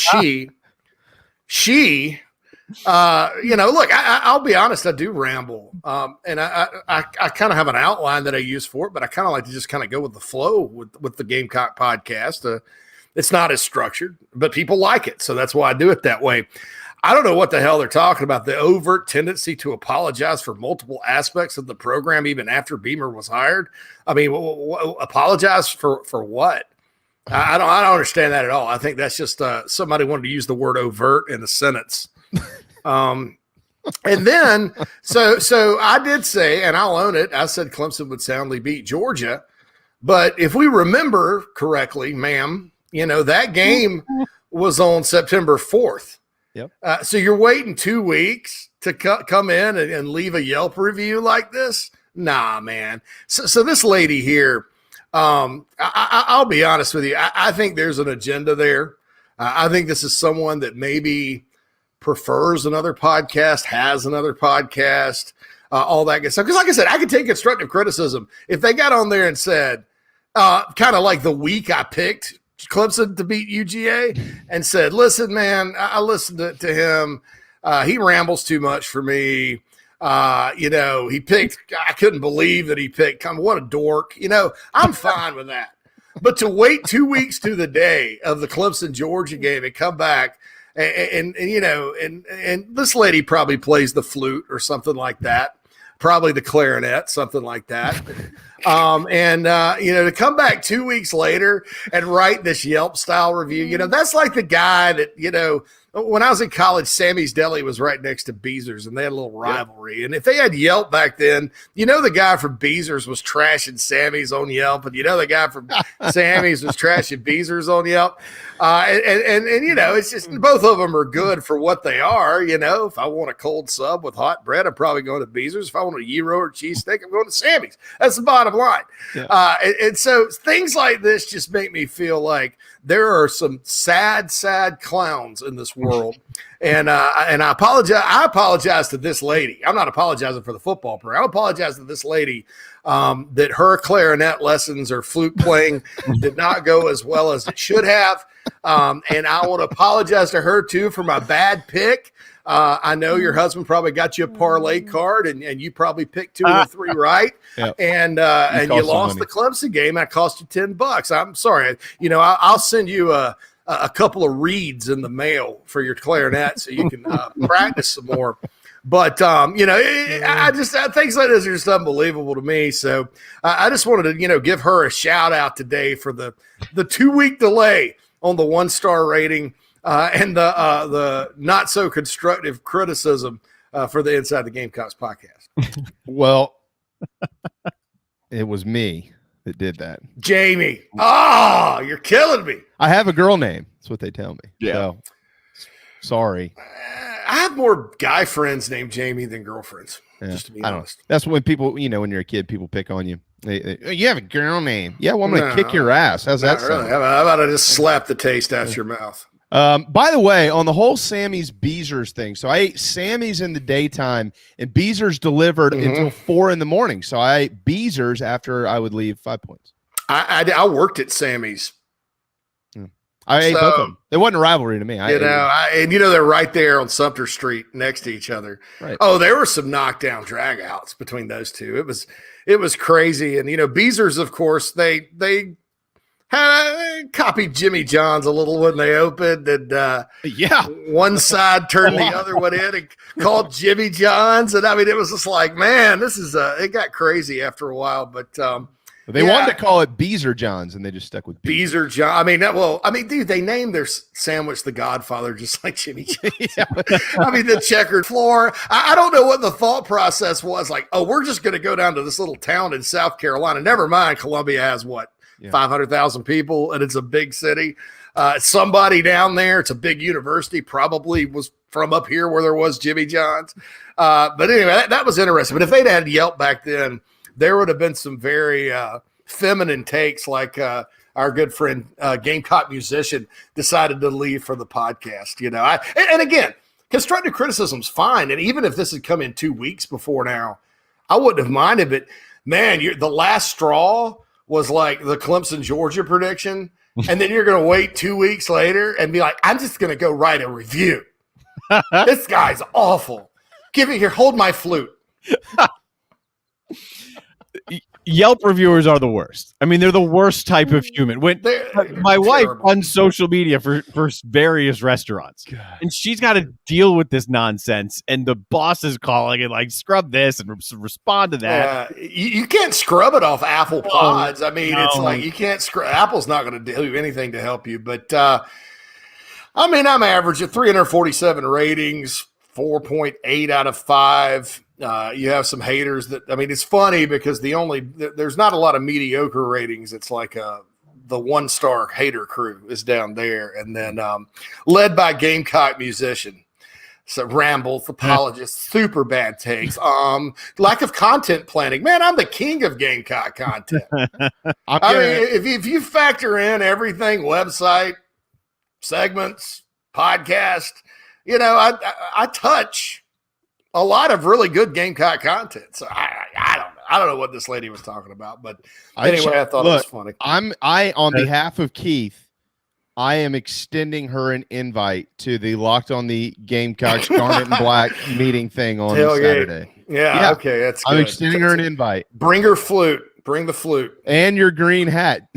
look, I'll be honest, I do ramble. And I kind of have an outline that I use for it, but I kind of like to just kind of go with the flow with the Gamecock podcast. It's not as structured, but people like it. So that's why I do it that way. I don't know what the hell they're talking about. The overt tendency to apologize for multiple aspects of the program, even after Beamer was hired. I mean, apologize for what? I don't understand that at all. I think that's just somebody wanted to use the word overt in a sentence. And then, so I did say, and I'll own it, I said Clemson would soundly beat Georgia. But if we remember correctly, ma'am, that game was on September 4th. Yep. So you're waiting 2 weeks to come in and leave a Yelp review like this? Nah, man. So this lady here, I'll be honest with you. I think there's an agenda there. I think this is someone that maybe prefers another podcast, has another podcast, all that good stuff. Because like I said, I could take constructive criticism. If they got on there and said, kind of like the week I picked Clemson to beat UGA and said, listen, man, I listened to him. He rambles too much for me. He picked, I couldn't believe that he picked, what a dork. I'm fine with that. But to wait 2 weeks to the day of the Clemson Georgia game and come back and this lady probably plays the flute or something like that, probably the clarinet, something like that. To come back 2 weeks later and write this Yelp style review, that's like the guy that, when I was in college, Sammy's Deli was right next to Beezer's, and they had a little rivalry. And if they had Yelp back then, the guy from Beezer's was trashing Sammy's on Yelp, and the guy from Sammy's was trashing Beezer's on Yelp. It's just both of them are good for what they are. If I want a cold sub with hot bread, I'm probably going to Beezer's. If I want a gyro or cheesesteak, I'm going to Sammy's. That's the bottom bottom line. Yeah. And so things like this just make me feel like there are some sad clowns in this world. And I apologize. I apologize to this lady. I'm not apologizing for the football player. I apologize to this lady that her clarinet lessons or flute playing did not go as well as it should have. And I want to apologize to her too for my bad pick. I know your husband probably got you a parlay card, and you probably picked 2 or 3 right. Yep. And you lost the Clemson game. That cost you $10. I'm sorry. I'll send you a couple of reeds in the mail for your clarinet so you can practice some more. But I just things like this are just unbelievable to me. So I just wanted to give her a shout out today for the 2-week delay on the 1-star rating. And the not so constructive criticism for the Inside the Gamecocks podcast. Well, it was me that did that. Jamie. Oh, you're killing me. I have a girl name. That's what they tell me. Yeah. So, sorry. I have more guy friends named Jamie than girlfriends. Yeah. Just to be I don't. honest. That's when people, when you're a kid, people pick on you. You have a girl name. Yeah, well, I'm going to kick your ass. How's that sound? Really. How about I just slap the taste out your mouth? By the way, on the whole Sammy's Beezers thing, so I ate Sammy's in the daytime and Beezers delivered until 4 a.m. So I ate Beezers after I would leave 5 points. I worked at Sammy's. I ate both of them. It wasn't a rivalry to me. They're right there on Sumter Street next to each other. Right. Oh, there were some knockdown dragouts between those two. It was crazy. And Beezers, of course, they copied Jimmy John's a little when they opened, and one side turned the other one in and called Jimmy John's, and it was just like, man, this is it got crazy after a while, but they wanted to call it Beezer John's, and they just stuck with Beezer John. Dude, they named their sandwich the Godfather, just like Jimmy John's. The checkered floor. I don't know what the thought process was. Like, oh, we're just going to go down to this little town in South Carolina. Never mind, Columbia has what? 500,000 people, and it's a big city. Somebody down there, it's a big university, probably was from up here where there was Jimmy John's. But anyway, that was interesting. But if they'd had Yelp back then, there would have been some very feminine takes, like our good friend Gamecock musician decided to leave for the podcast. And again, constructive criticism's fine. And even if this had come in 2 weeks before now, I wouldn't have minded. But man, the last straw was like the Clemson Georgia prediction, and then you're going to wait 2 weeks later and be like, I'm just going to go write a review. This guy's awful. Give it here. Hold my flute. Yelp reviewers are the worst. They're the worst type of human. When my wife runs social media for various restaurants, and she's got to deal with this nonsense, and the boss is calling it like, scrub this and respond to that. You can't scrub it off Apple Pods. It's like you can't scrub. Apple's not going to do anything to help you. But I'm average at 347 ratings, 4.8 out of 5. You have some haters that, it's funny because there's not a lot of mediocre ratings. It's like the 1-star hater crew is down there. And then led by Gamecock musician. So rambles, apologists, super bad takes. Lack of content planning. Man, I'm the king of Gamecock content. If you factor in everything, website, segments, podcast, I touch a lot of really good Gamecock content. So I don't know what this lady was talking about, but anyway, I thought it was funny. On behalf of Keith, I am extending her an invite to the Locked on the Gamecocks Garnet and Black meeting thing on Saturday. Yeah, okay, that's good. I'm extending her an invite. Bring her flute. Bring the flute. And your green hat.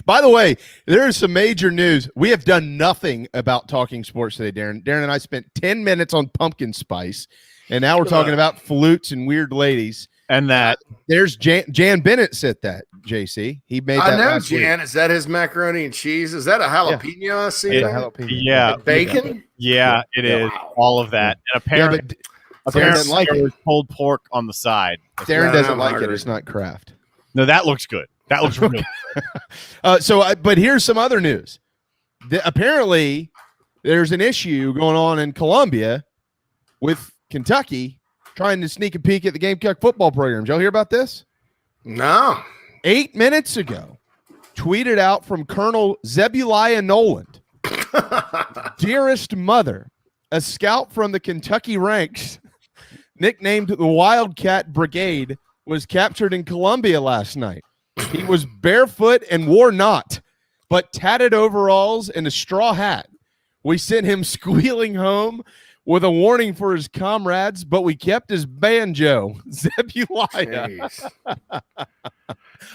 By the way, there is some major news. We have done nothing about talking sports today, Darren. Darren and I spent 10 minutes on pumpkin spice, and now we're talking about flutes and weird ladies. And that there's Jan Bennett said that, JC. He made that. I know, last Jan. week. Is that his macaroni and cheese? Is that a jalapeno? I see that. Yeah. Bacon? Yeah, it is. All of that. And apparently, Darren doesn't like it. Pulled pork on the side. Darren doesn't like it. It's not Kraft. No, that looks good. That looks really good. But here's some other news. Apparently, there's an issue going on in Columbia with Kentucky trying to sneak a peek at the Gamecock football program. Did y'all hear about this? No. 8 minutes ago, tweeted out from Colonel Zebuliah Noland. Dearest mother, a scout from the Kentucky ranks, nicknamed the Wildcat Brigade, was captured in Columbia last night. He was barefoot and wore not, but tatted overalls and a straw hat. We sent him squealing home with a warning for his comrades, but we kept his banjo. Zebuliah.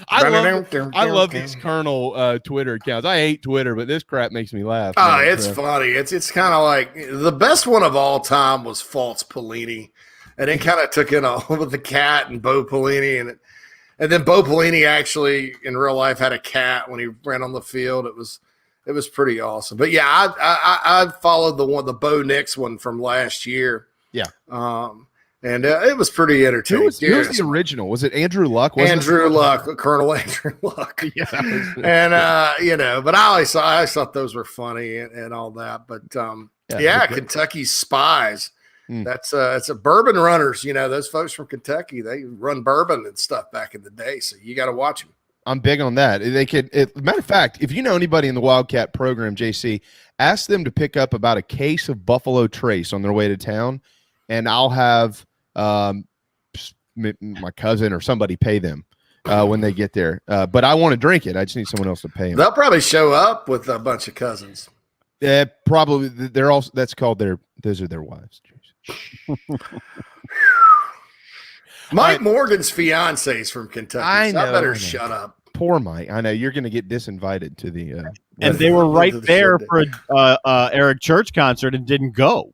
I love these Colonel Twitter accounts. I hate Twitter, but this crap makes me laugh. Oh, it's funny. It's kind of like the best one of all time was False Pelini, and it kind of took in all with the cat and Bo Pelini, and then Bo Pelini actually in real life had a cat when he ran on the field. It was pretty awesome. But yeah, I followed the Bo Nix one from last year. Yeah. And it was pretty entertaining. Who was the original? Was it Andrew Luck? Andrew Luck, Colonel Andrew Luck. Yeah. And but I thought those were funny and all that. But Kentucky Spies. That's it's a bourbon runners. Those folks from Kentucky, they run bourbon and stuff back in the day. So you got to watch them. I'm big on that. Matter of fact, if you know anybody in the Wildcat program, JC, ask them to pick up about a case of Buffalo Trace on their way to town, and I'll have my cousin or somebody pay them when they get there. But I want to drink it. I just need someone else to pay them. They'll probably show up with a bunch of cousins. Probably. They're also. That's called those are their wives. Mike Morgan's fiance is from Kentucky. I better shut up. Poor Mike. I know you're going to get disinvited to the. And they were right there for Eric Church concert and didn't go.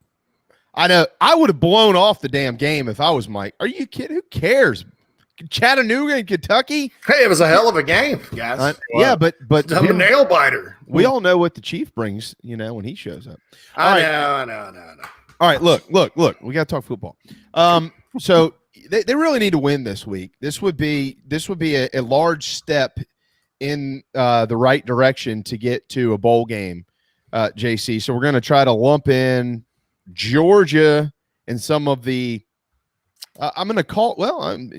I know. I would have blown off the damn game if I was Mike. Are you kidding? Who cares? Chattanooga and Kentucky. Hey, it was a hell of a game, guys. Yeah, but I'm a nail biter. We all know what the Chief brings. When he shows up. I know. All right, look. We got to talk football. So they really need to win this week. This would be a large step in the right direction to get to a bowl game, JC. So we're going to try to lump in Georgia and some of the I'm going to call it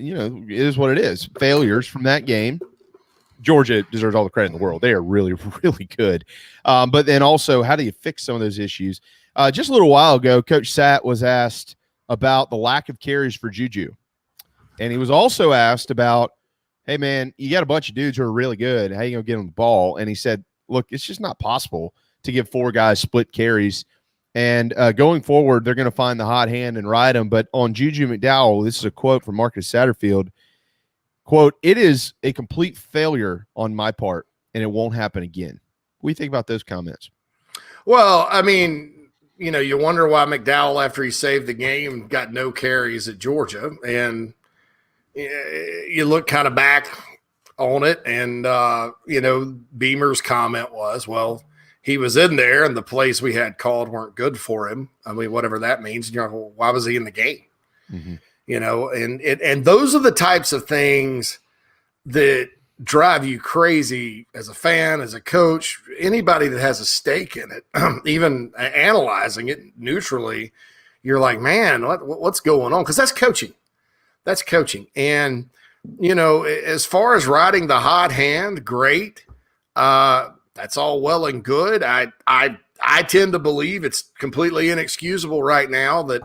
is what it is. Failures from that game. Georgia deserves all the credit in the world. They are really, really good. But then also, how do you fix some of those issues? Just a little while ago, Coach Satt was asked about the lack of carries for Juju. And he was also asked about, hey, man, you got a bunch of dudes who are really good. How you going to get them the ball? And he said, look, it's just not possible to give 4 guys split carries. And going forward, they're going to find the hot hand and ride them. But on Juju McDowell, this is a quote from Marcus Satterfield. Quote, "It is a complete failure on my part, and it won't happen again." What do you think about those comments? Well, I mean, you wonder why McDowell, after he saved the game, got no carries at Georgia. And you look kind of back on it, and, Beamer's comment was, well, he was in there, and the plays we had called weren't good for him. I mean, whatever that means. Well, why was he in the game? Mm-hmm. And those are the types of things that drive you crazy as a fan, as a coach, anybody that has a stake in it, even analyzing it neutrally. You're like, man, what's going on? Because that's coaching. That's coaching. And, as far as riding the hot hand, great. That's all well and good. I tend to believe it's completely inexcusable right now that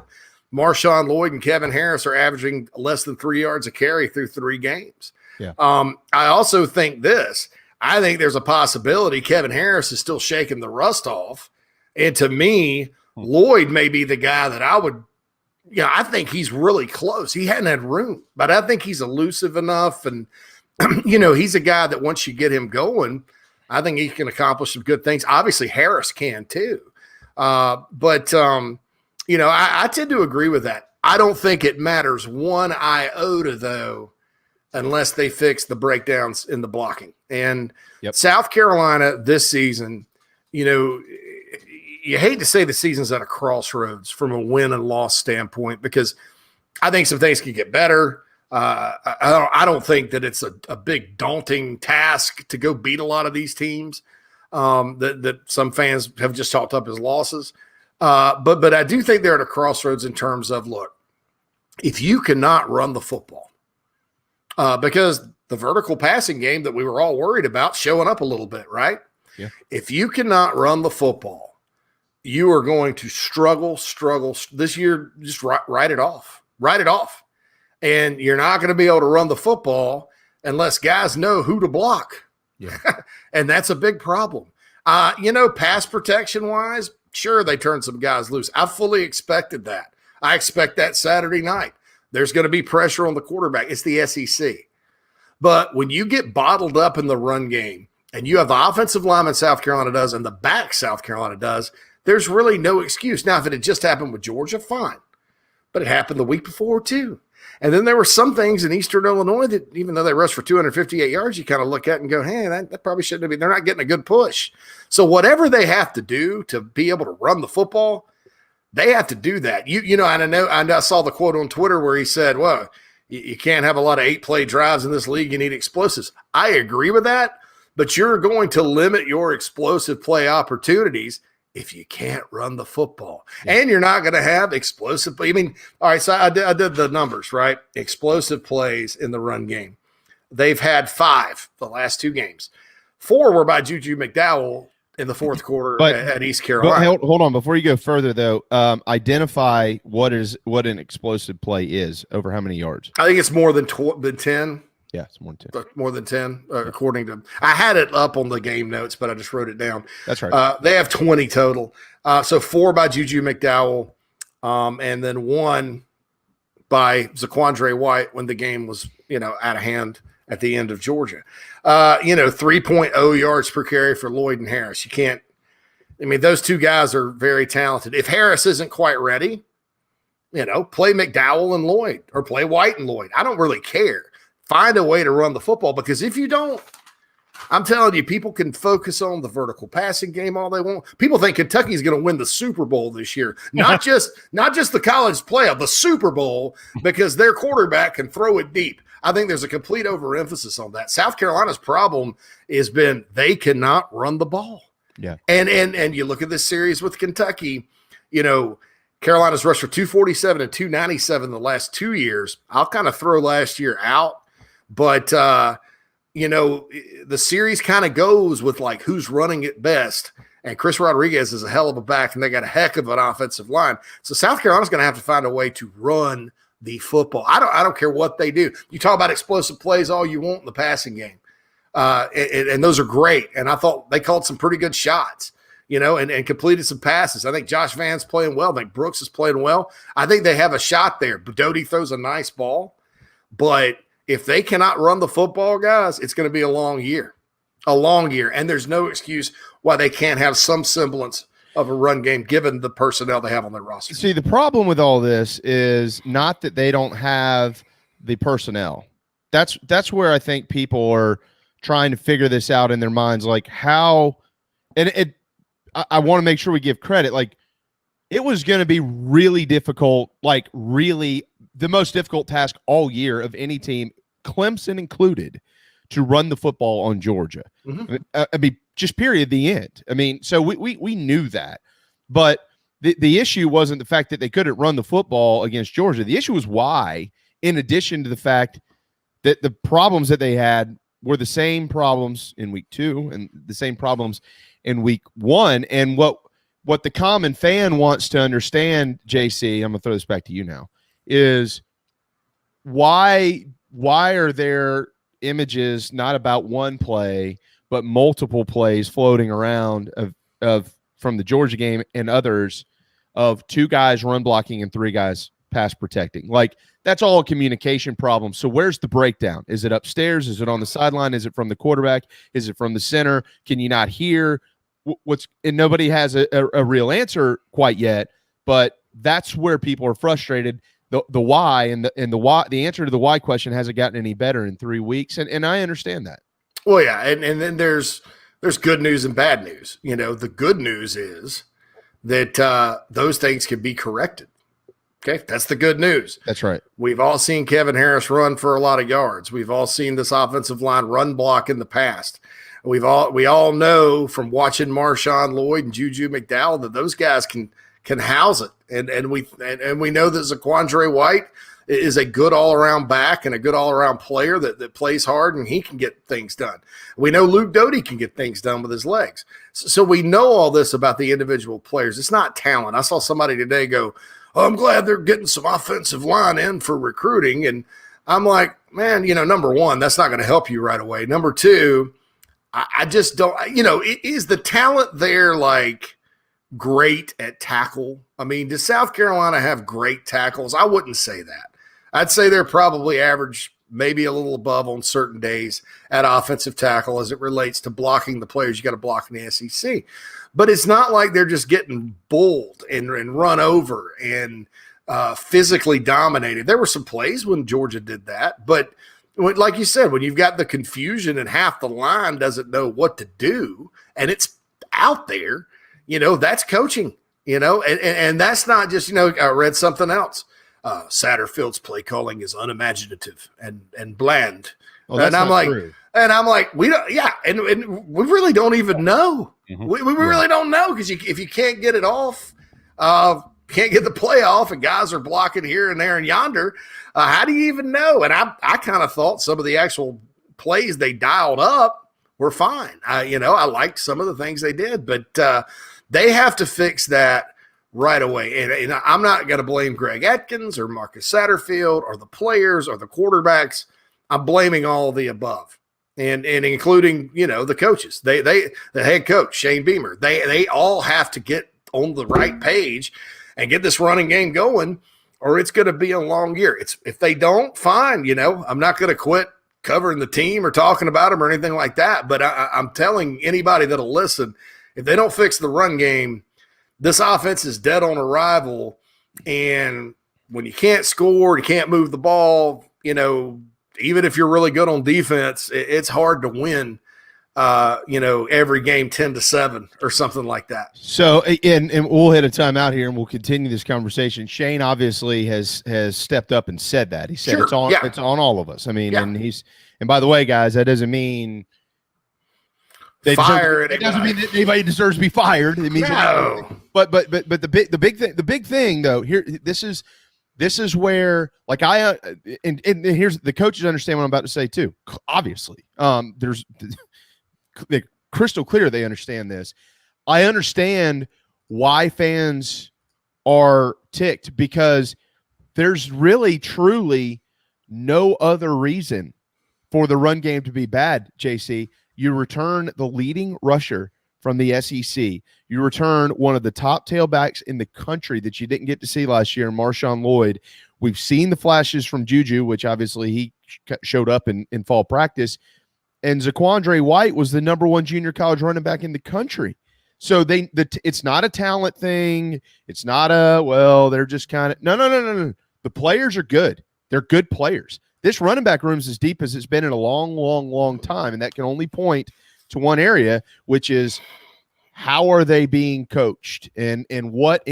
Marshawn Lloyd and Kevin Harris are averaging less than 3 yards a carry through 3 games. Yeah. I also think this. I think there's a possibility Kevin Harris is still shaking the rust off. And to me, Lloyd may be the guy that I would – I think he's really close. He hadn't had room, but I think he's elusive enough. And, he's a guy that once you get him going, I think he can accomplish some good things. Obviously, Harris can too. I tend to agree with that. I don't think it matters one iota, though, unless they fix the breakdowns in the blocking. And South Carolina this season, you hate to say the season's at a crossroads from a win and loss standpoint, because I think some things could get better. I don't think that it's a big daunting task to go beat a lot of these teams that some fans have just chalked up as losses. But I do think they're at a crossroads in terms of, look, if you cannot run the football, because the vertical passing game that we were all worried about showing up a little bit, right? Yeah. If you cannot run the football, you are going to struggle this year. Just write it off. Write it off. And you're not going to be able to run the football unless guys know who to block. Yeah. And that's a big problem. Pass protection wise, sure, they turned some guys loose. I fully expected that. I expect that Saturday night. There's going to be pressure on the quarterback. It's the SEC. But when you get bottled up in the run game and you have the offensive lineman South Carolina does and the back South Carolina does, there's really no excuse. Now, if it had just happened with Georgia, fine. But it happened the week before too. And then there were some things in Eastern Illinois that even though they rushed for 258 yards, you kind of look at and go, hey, that probably shouldn't have been. They're not getting a good push. So whatever they have to do to be able to run the football, they have to do that. And I saw the quote on Twitter where he said, well, you can't have a lot of 8-play drives in this league. You need explosives. I agree with that, but you're going to limit your explosive play opportunities if you can't run the football. Yeah. And you're not going to have explosive. I mean, all right, so I did the numbers, right? Explosive plays in the run game. They've had 5 the last 2 games. 4 were by Juju McDowell in the fourth quarter at East Carolina. Hold on. Before you go further, though, identify what an explosive play is over how many yards. I think it's more than 10. Yeah, it's more than 10. More than 10, according to – I had it up on the game notes, but I just wrote it down. That's right. They have 20 total. So 4 by Juju McDowell, and then 1 by Zaquandre White when the game was, out of hand at the end of Georgia. 3.0 yards per carry for Lloyd and Harris. You can't – those 2 guys are very talented. If Harris isn't quite ready, play McDowell and Lloyd or play White and Lloyd. I don't really care. Find a way to run the football, because if you don't, I'm telling you, people can focus on the vertical passing game all they want. People think Kentucky's going to win the Super Bowl this year, not just the college playoff, the Super Bowl, because their quarterback can throw it deep. I think there's a complete overemphasis on that. South Carolina's problem has been they cannot run the ball. Yeah, and you look at this series with Kentucky, Carolina's rushed for 247 and 297 the last 2 years. I'll kind of throw last year out. But, the series kind of goes with like who's running it best. And Chris Rodriguez is a hell of a back, and they got a heck of an offensive line. So South Carolina's going to have to find a way to run the football. I don't care what they do. You talk about explosive plays all you want in the passing game. And those are great. And I thought they called some pretty good shots, and completed some passes. I think Josh Van's playing well. I think Brooks is playing well. I think they have a shot there. Doty throws a nice ball. But if they cannot run the football, guys, it's going to be a long year. And there's no excuse why they can't have some semblance of a run game given the personnel they have on their roster. See, the problem with all this is not that they don't have the personnel. That's where I think people are trying to figure this out in their minds, like how – and I want to make sure we give credit. Like, it was going to be really difficult, like really – the most difficult task all year of any team, Clemson included, to run the football on Georgia. Mm-hmm. Just period, the end. So we knew that. But the issue wasn't the fact that they couldn't run the football against Georgia. The issue was why, in addition to the fact that the problems that they had were the same problems in week 2 and the same problems in week 1. And what the common fan wants to understand, JC, I'm going to throw this back to you now, is why are there images not about one play but multiple plays floating around of from the Georgia game and others of 2 guys run blocking and 3 guys pass protecting? Like, that's all a communication problem. So where's the breakdown? Is it upstairs? Is it on the sideline? Is it from the quarterback? Is it from the center? Can you not hear and nobody has a real answer quite yet, but that's where people are frustrated. The why and the answer to the why question hasn't gotten any better in 3 weeks, and I understand that. Well, yeah, and then there's good news and bad news. The good news is that those things can be corrected. Okay, that's the good news. That's right. We've all seen Kevin Harris run for a lot of yards. We've all seen this offensive line run block in the past. We all know from watching Marshawn Lloyd and Juju McDowell that those guys can house it. And we know that Zaquandre White is a good all-around back and a good all-around player that plays hard, and he can get things done. We know Luke Doty can get things done with his legs. So we know all this about the individual players. It's not talent. I saw somebody today go, "Oh, I'm glad they're getting some offensive line in for recruiting." And I'm like, man, number one, that's not going to help you right away. Number two, I just don't, is the talent there like great at tackle? I mean, does South Carolina have great tackles? I wouldn't say that. I'd say they're probably average, maybe a little above on certain days at offensive tackle as it relates to blocking the players you got to block in the SEC. But it's not like they're just getting bulled and run over and physically dominated. There were some plays when Georgia did that. But like you said, when you've got the confusion and half the line doesn't know what to do and it's out there, that's coaching, and that's not just, I read something else. Satterfield's play calling is unimaginative and bland. Well, and I'm like, true. And I'm like, we don't, and we really don't even know. Mm-hmm. We really don't know because if you can't get it off, can't get the play off, and guys are blocking here and there and yonder, how do you even know? And I kind of thought some of the actual plays they dialed up were fine. I liked some of the things they did, but they have to fix that right away. And I'm not going to blame Greg Atkins or Marcus Satterfield or the players or the quarterbacks. I'm blaming all of the above, and including, the coaches. The head coach, Shane Beamer. They all have to get on the right page and get this running game going, or it's going to be a long year. If they don't, fine. I'm not going to quit covering the team or talking about them or anything like that. But I'm telling anybody that'll listen, if they don't fix the run game, this offense is dead on arrival. And when you can't score, you can't move the ball, even if you're really good on defense, it's hard to win, every game 10-7 or something like that. So, and we'll hit a timeout here and we'll continue this conversation. Shane obviously has stepped up and said that. He said sure. It's on all of us. I mean, and by the way, guys, that doesn't mean it doesn't mean that anybody deserves to be fired. It means no. But the big thing though, here this is where, like, and here's the coaches understand what I'm about to say too. Obviously, there's crystal clear. They understand this. I understand why fans are ticked because there's really, truly no other reason for the run game to be bad. JC, you return the leading rusher from the SEC. You return one of the top tailbacks in the country that you didn't get to see last year, Marshawn Lloyd. We've seen the flashes from Juju, which obviously he showed up in fall practice. And Zaquandre White was the number one junior college running back in the country. So it's not a talent thing. It's not they're just kind of – no. The players are good. They're good players. This running back room is as deep as it's been in a long, long, long time, and that can only point to one area, which is how are they being coached and what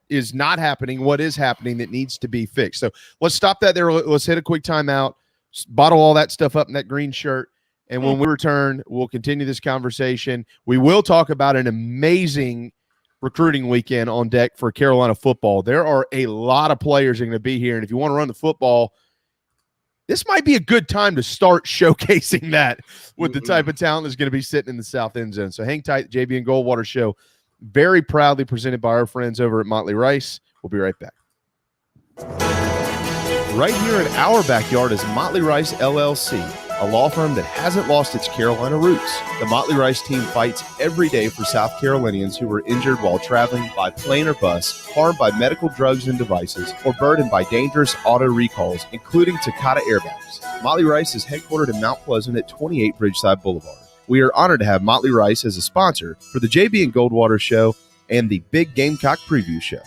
is not happening, what is happening that needs to be fixed. So let's stop that there. Let's hit a quick timeout, bottle all that stuff up in that green shirt, and when we return, we'll continue this conversation. We will talk about an amazing recruiting weekend on deck for Carolina football. There are a lot of players that are going to be here, and if you want to run the football, this might be a good time to start showcasing that with the type of talent that's going to be sitting in the south end zone. So hang tight, the JB and Goldwater Show, very proudly presented by our friends over at Motley Rice. We'll be right back. Right here in our backyard is Motley Rice LLC, a law firm that hasn't lost its Carolina roots. The Motley Rice team fights every day for South Carolinians who were injured while traveling by plane or bus, harmed by medical drugs and devices, or burdened by dangerous auto recalls, including Takata airbags. Motley Rice is headquartered in Mount Pleasant at 28 Bridgeside Boulevard. We are honored to have Motley Rice as a sponsor for the JB and Goldwater Show and the Big Gamecock Preview Show.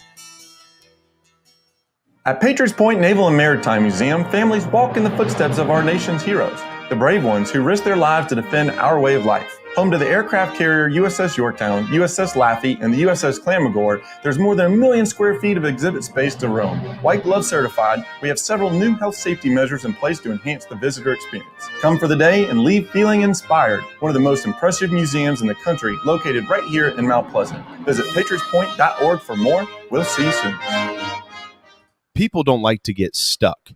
At Patriots Point Naval and Maritime Museum, families walk in the footsteps of our nation's heroes, the brave ones who risked their lives to defend our way of life. Home to the aircraft carrier USS Yorktown, USS Laffey, and the USS Clamagore, there's more than 1 million square feet of exhibit space to roam. White Glove certified, we have several new health safety measures in place to enhance the visitor experience. Come for the day and leave feeling inspired. One of the most impressive museums in the country, located right here in Mount Pleasant. Visit patriotspoint.org for more. We'll see you soon. People don't like to get stuck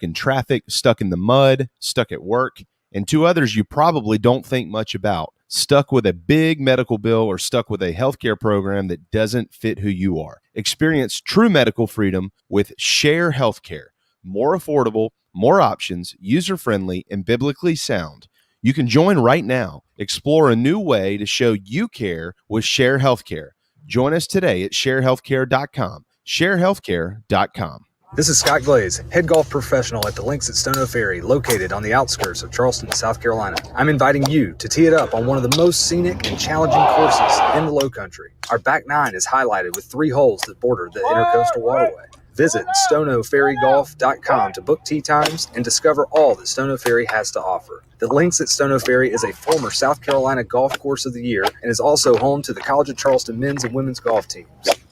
in traffic, stuck in the mud, stuck at work, and two others you probably don't think much about, stuck with a big medical bill or stuck with a healthcare program that doesn't fit who you are. Experience true medical freedom with Share Healthcare. More affordable, more options, user-friendly, and biblically sound. You can join right now. Explore a new way to show you care with Share Healthcare. Join us today at sharehealthcare.com. sharehealthcare.com. This is Scott Glaze, head golf professional at the Links at Stono Ferry, located on the outskirts of Charleston, South Carolina. I'm inviting you to tee it up on one of the most scenic and challenging courses in the Low Country. Our back nine is highlighted with 3 holes that border the Intercoastal Waterway. Visit stonoferrygolf.com to book tee times and discover all that Stono Ferry has to offer. The Links at Stono Ferry is a former South Carolina Golf Course of the Year and is also home to the College of Charleston men's and women's golf teams.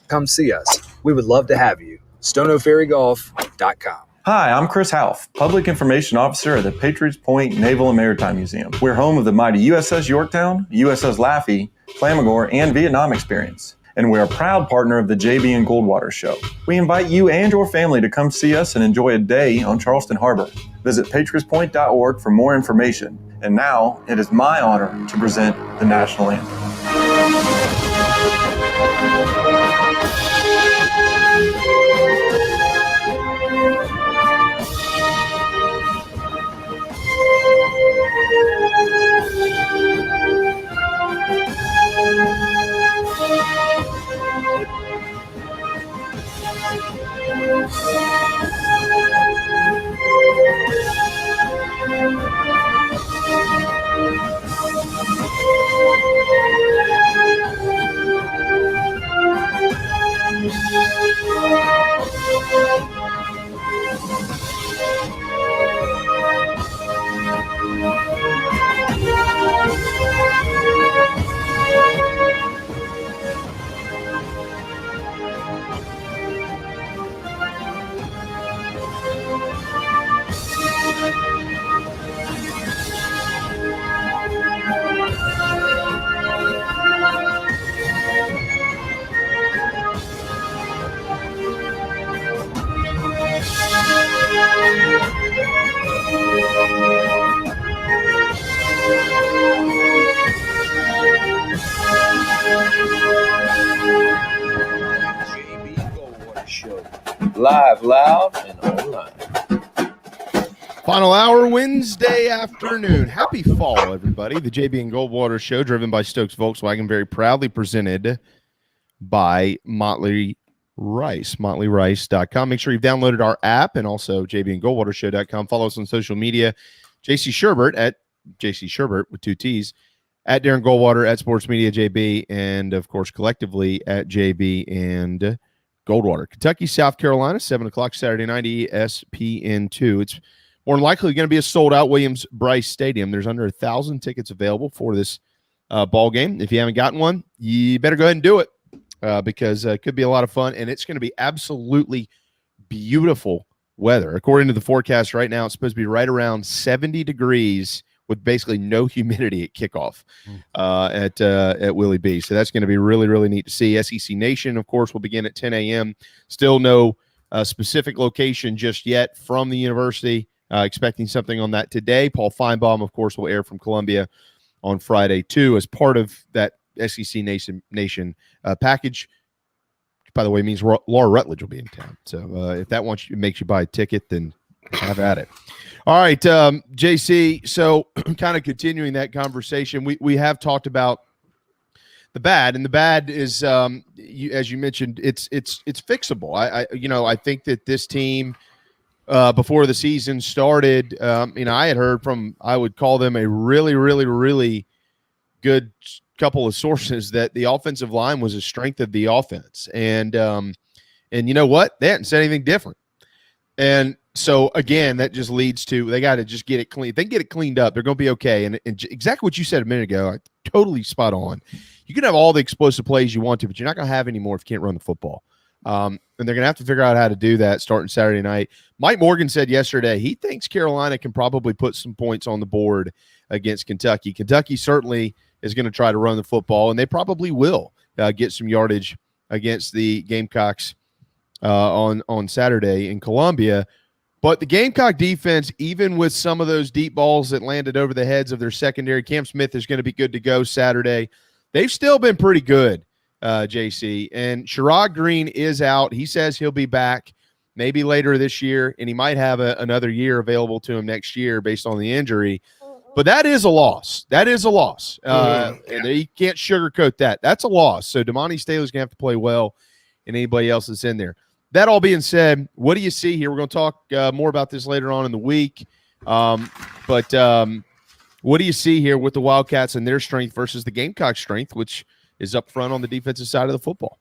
Come see us. We would love to have you. stonoferrygolf.com. Hi, I'm Chris Half, Public Information Officer at the Patriots Point Naval and Maritime Museum. We're home of the mighty USS Yorktown, USS Laffey, Flamagore, and Vietnam experience. And we're a proud partner of the JB and Goldwater Show. We invite you and your family to come see us and enjoy a day on Charleston Harbor. Visit patriotspoint.org for more information. And now, it is my honor to present the National Anthem. Live, loud, and online. Final hour Wednesday afternoon. Happy fall, everybody. The JB and Goldwater Show, driven by Stokes Volkswagen, very proudly presented by Motley Rice, motleyrice.com. Make sure you've downloaded our app and also jbandgoldwatershow.com. Follow us on social media. JC Shurburtt at JC Shurburtt with 2 T's, at Darren Goldwater, at Sports Media JB, and of course collectively at JB and Goldwater. Kentucky, South Carolina, 7 o'clock Saturday night, ESPN2. It's more than likely going to be a sold-out Williams-Brice Stadium. There's under 1,000 tickets available for this ball game. If you haven't gotten one, you better go ahead and do it because it could be a lot of fun, and it's going to be absolutely beautiful weather. According to the forecast right now, it's supposed to be right around 70 degrees with basically no humidity at kickoff at Willie B. So that's going to be really, really neat to see. SEC Nation, of course, will begin at 10 a.m. Still no specific location just yet from the university. Expecting something on that today. Paul Feinbaum, of course, will air from Columbia on Friday, too, as part of that SEC Nation package. Which, by the way, means Laura Rutledge will be in town. So if that makes you buy a ticket, then have at it. All right, JC, so kind of continuing that conversation, we have talked about the bad, and the bad is, as you mentioned, it's fixable. I think that this team, before the season started, I had heard from, I would call them a really, really, really good couple of sources that the offensive line was a strength of the offense, and you know what? They hadn't said anything different, and so, again, that just leads to they got to just get it clean. If they can get it cleaned up, they're going to be okay. And exactly what you said a minute ago, totally spot on. You can have all the explosive plays you want to, but you're not going to have any more if you can't run the football. And they're going to have to figure out how to do that starting Saturday night. Mike Morgan said yesterday he thinks Carolina can probably put some points on the board against Kentucky. Kentucky certainly is going to try to run the football, and they probably will get some yardage against the Gamecocks on Saturday in Columbia. But the Gamecock defense, even with some of those deep balls that landed over the heads of their secondary, Cam Smith is going to be good to go Saturday. They've still been pretty good, JC. And Sherrod Green is out. He says he'll be back maybe later this year, and he might have another year available to him next year based on the injury. But that is a loss. That is a loss. And you can't sugarcoat that. That's a loss. So Damani Staley's going to have to play well, and anybody else that's in there. That all being said, what do you see here? We're going to talk more about this later on in the week. But what do you see here with the Wildcats and their strength versus the Gamecock strength, which is up front on the defensive side of the football?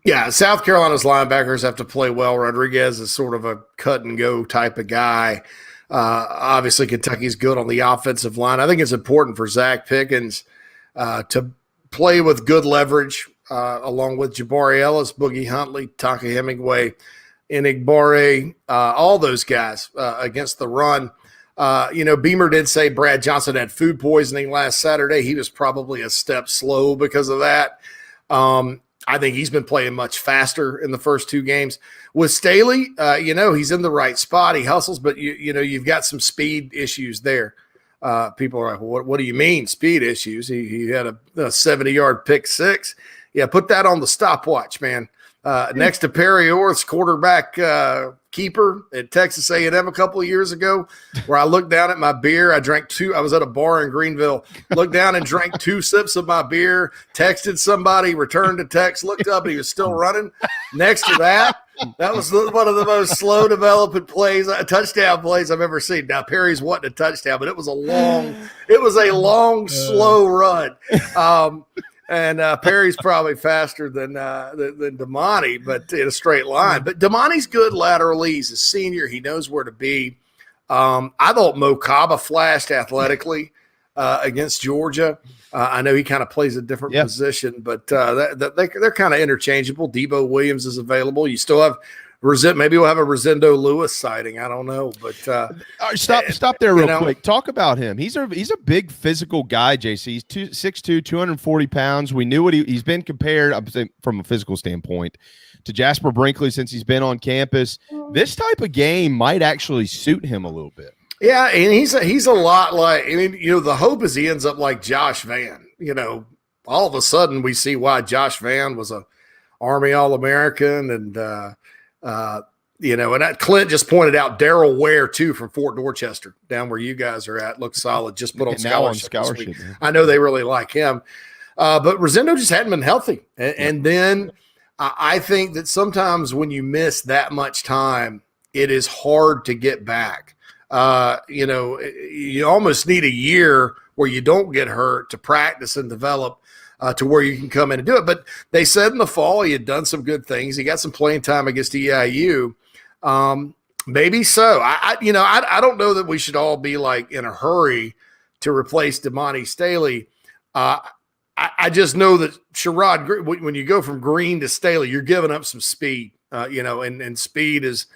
Yeah, South Carolina's linebackers have to play well. Rodriguez is sort of a cut-and-go type of guy. Obviously, Kentucky's good on the offensive line. I think it's important for Zach Pickens to play with good leverage, along with Jabari Ellis, Boogie Huntley, Tonka Hemingway, Enigbare, all those guys against the run. Beamer did say Brad Johnson had food poisoning last Saturday. He was probably a step slow because of that. I think he's been playing much faster in the first two games. With Staley, he's in the right spot. He hustles, but you've got some speed issues there. People are like, well, what do you mean speed issues? He had a 70-yard pick six. Yeah, put that on the stopwatch, man. Next to Perry Orth's quarterback keeper at Texas A&M a couple of years ago, where I looked down at my beer. I was at a bar in Greenville, looked down and drank 2 sips of my beer, texted somebody, returned a text, looked up, and he was still running. Next to that was one of the most slow developing touchdown plays I've ever seen. Now, Perry's wasn't a touchdown, but it was a long, slow run. And Perry's probably faster than Damani, but in a straight line. But Damani's good laterally. He's a senior. He knows where to be. I thought Mo Kaba flashed athletically against Georgia. I know he kind of plays a different position, but they're kind of interchangeable. Debo Williams is available. You still have maybe we'll have a Rosendo Lewis sighting. I don't know, but stop there real quick. Talk about him. He's a big physical guy, JC. He's 6'2", 240 pounds. We knew what he's been compared, I'm saying, from a physical standpoint, to Jasper Brinkley since he's been on campus. This type of game might actually suit him a little bit. Yeah, and he's a lot like, the hope is he ends up like Josh Vann. All of a sudden we see why Josh Vann was a Army All-American, and and that Clint just pointed out Darrell Ware too from Fort Dorchester, down where you guys are at. Looks solid. Just put on scholarship. This week. I know they really like him, but Rosendo just hadn't been healthy. And then I think that sometimes when you miss that much time, it is hard to get back. You almost need a year where you don't get hurt to practice and develop. To where you can come in and do it. But they said in the fall he had done some good things. He got some playing time against EIU. Maybe so. I don't know that we should all be like in a hurry to replace Damani Staley. I just know that Sherrod, when you go from Green to Staley, you're giving up some speed, and speed is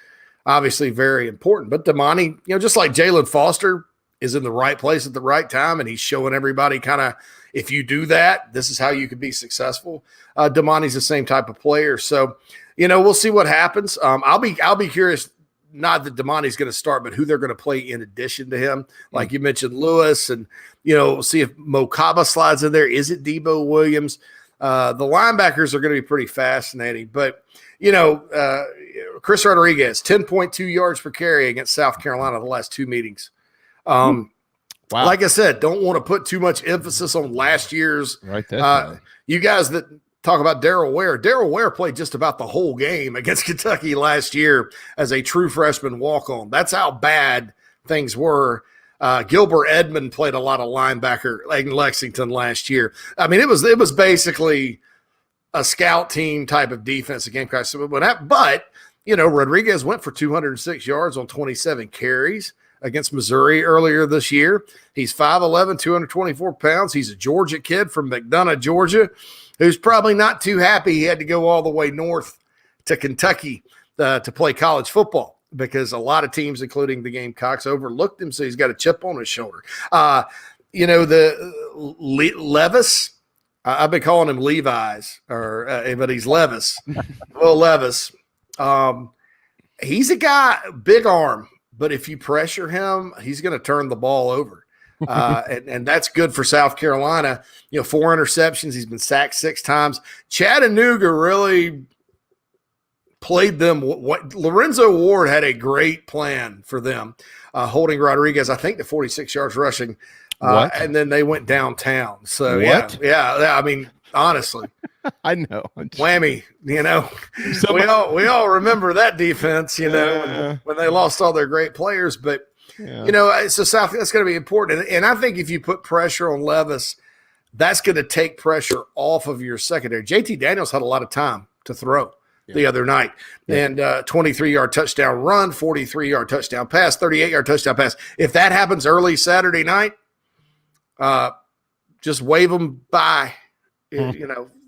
obviously very important. But Damani, just like Jalen Foster is in the right place at the right time, and he's showing everybody kind of, if you do that, this is how you could be successful. Damani's the same type of player. So, we'll see what happens. I'll be curious, not that Damani's going to start, but who they're going to play in addition to him. Like you mentioned, Lewis, and, we'll see if Mo Kaba slides in there. Is it Debo Williams? The linebackers are going to be pretty fascinating. But, Chris Rodriguez, 10.2 yards per carry against South Carolina the last 2 meetings. Wow. Like I said, don't want to put too much emphasis on last year's. Right there. You guys that talk about Darrell Ware played just about the whole game against Kentucky last year as a true freshman walk-on. That's how bad things were. Gilbert Edmond played a lot of linebacker in Lexington last year. I mean, it was basically a scout team type of defense at Gamecocks. But Rodriguez went for 206 yards on 27 carries against Missouri earlier this year. He's 5'11", 224 pounds. He's a Georgia kid from McDonough, Georgia, who's probably not too happy he had to go all the way north to Kentucky to play college football, because a lot of teams, including the Gamecocks, overlooked him, so he's got a chip on his shoulder. Levis, I've been calling him Levi's, but he's Levis. Will Levis. He's a guy, big arm, but if you pressure him, he's going to turn the ball over. And that's good for South Carolina. 4 interceptions. He's been sacked 6 times. Chattanooga really played them. What Lorenzo Ward had a great plan for them, holding Rodriguez, I think, to 46 yards rushing. And then they went downtown. So, yeah. I mean, honestly. I know. Whammy, we all remember that defense, when they lost all their great players. But, so South, that's going to be important. And I think if you put pressure on Levis, that's going to take pressure off of your secondary. JT Daniels had a lot of time to throw the other night. And 23-yard touchdown run, 43-yard touchdown pass, 38-yard touchdown pass. If that happens early Saturday night, just wave them by,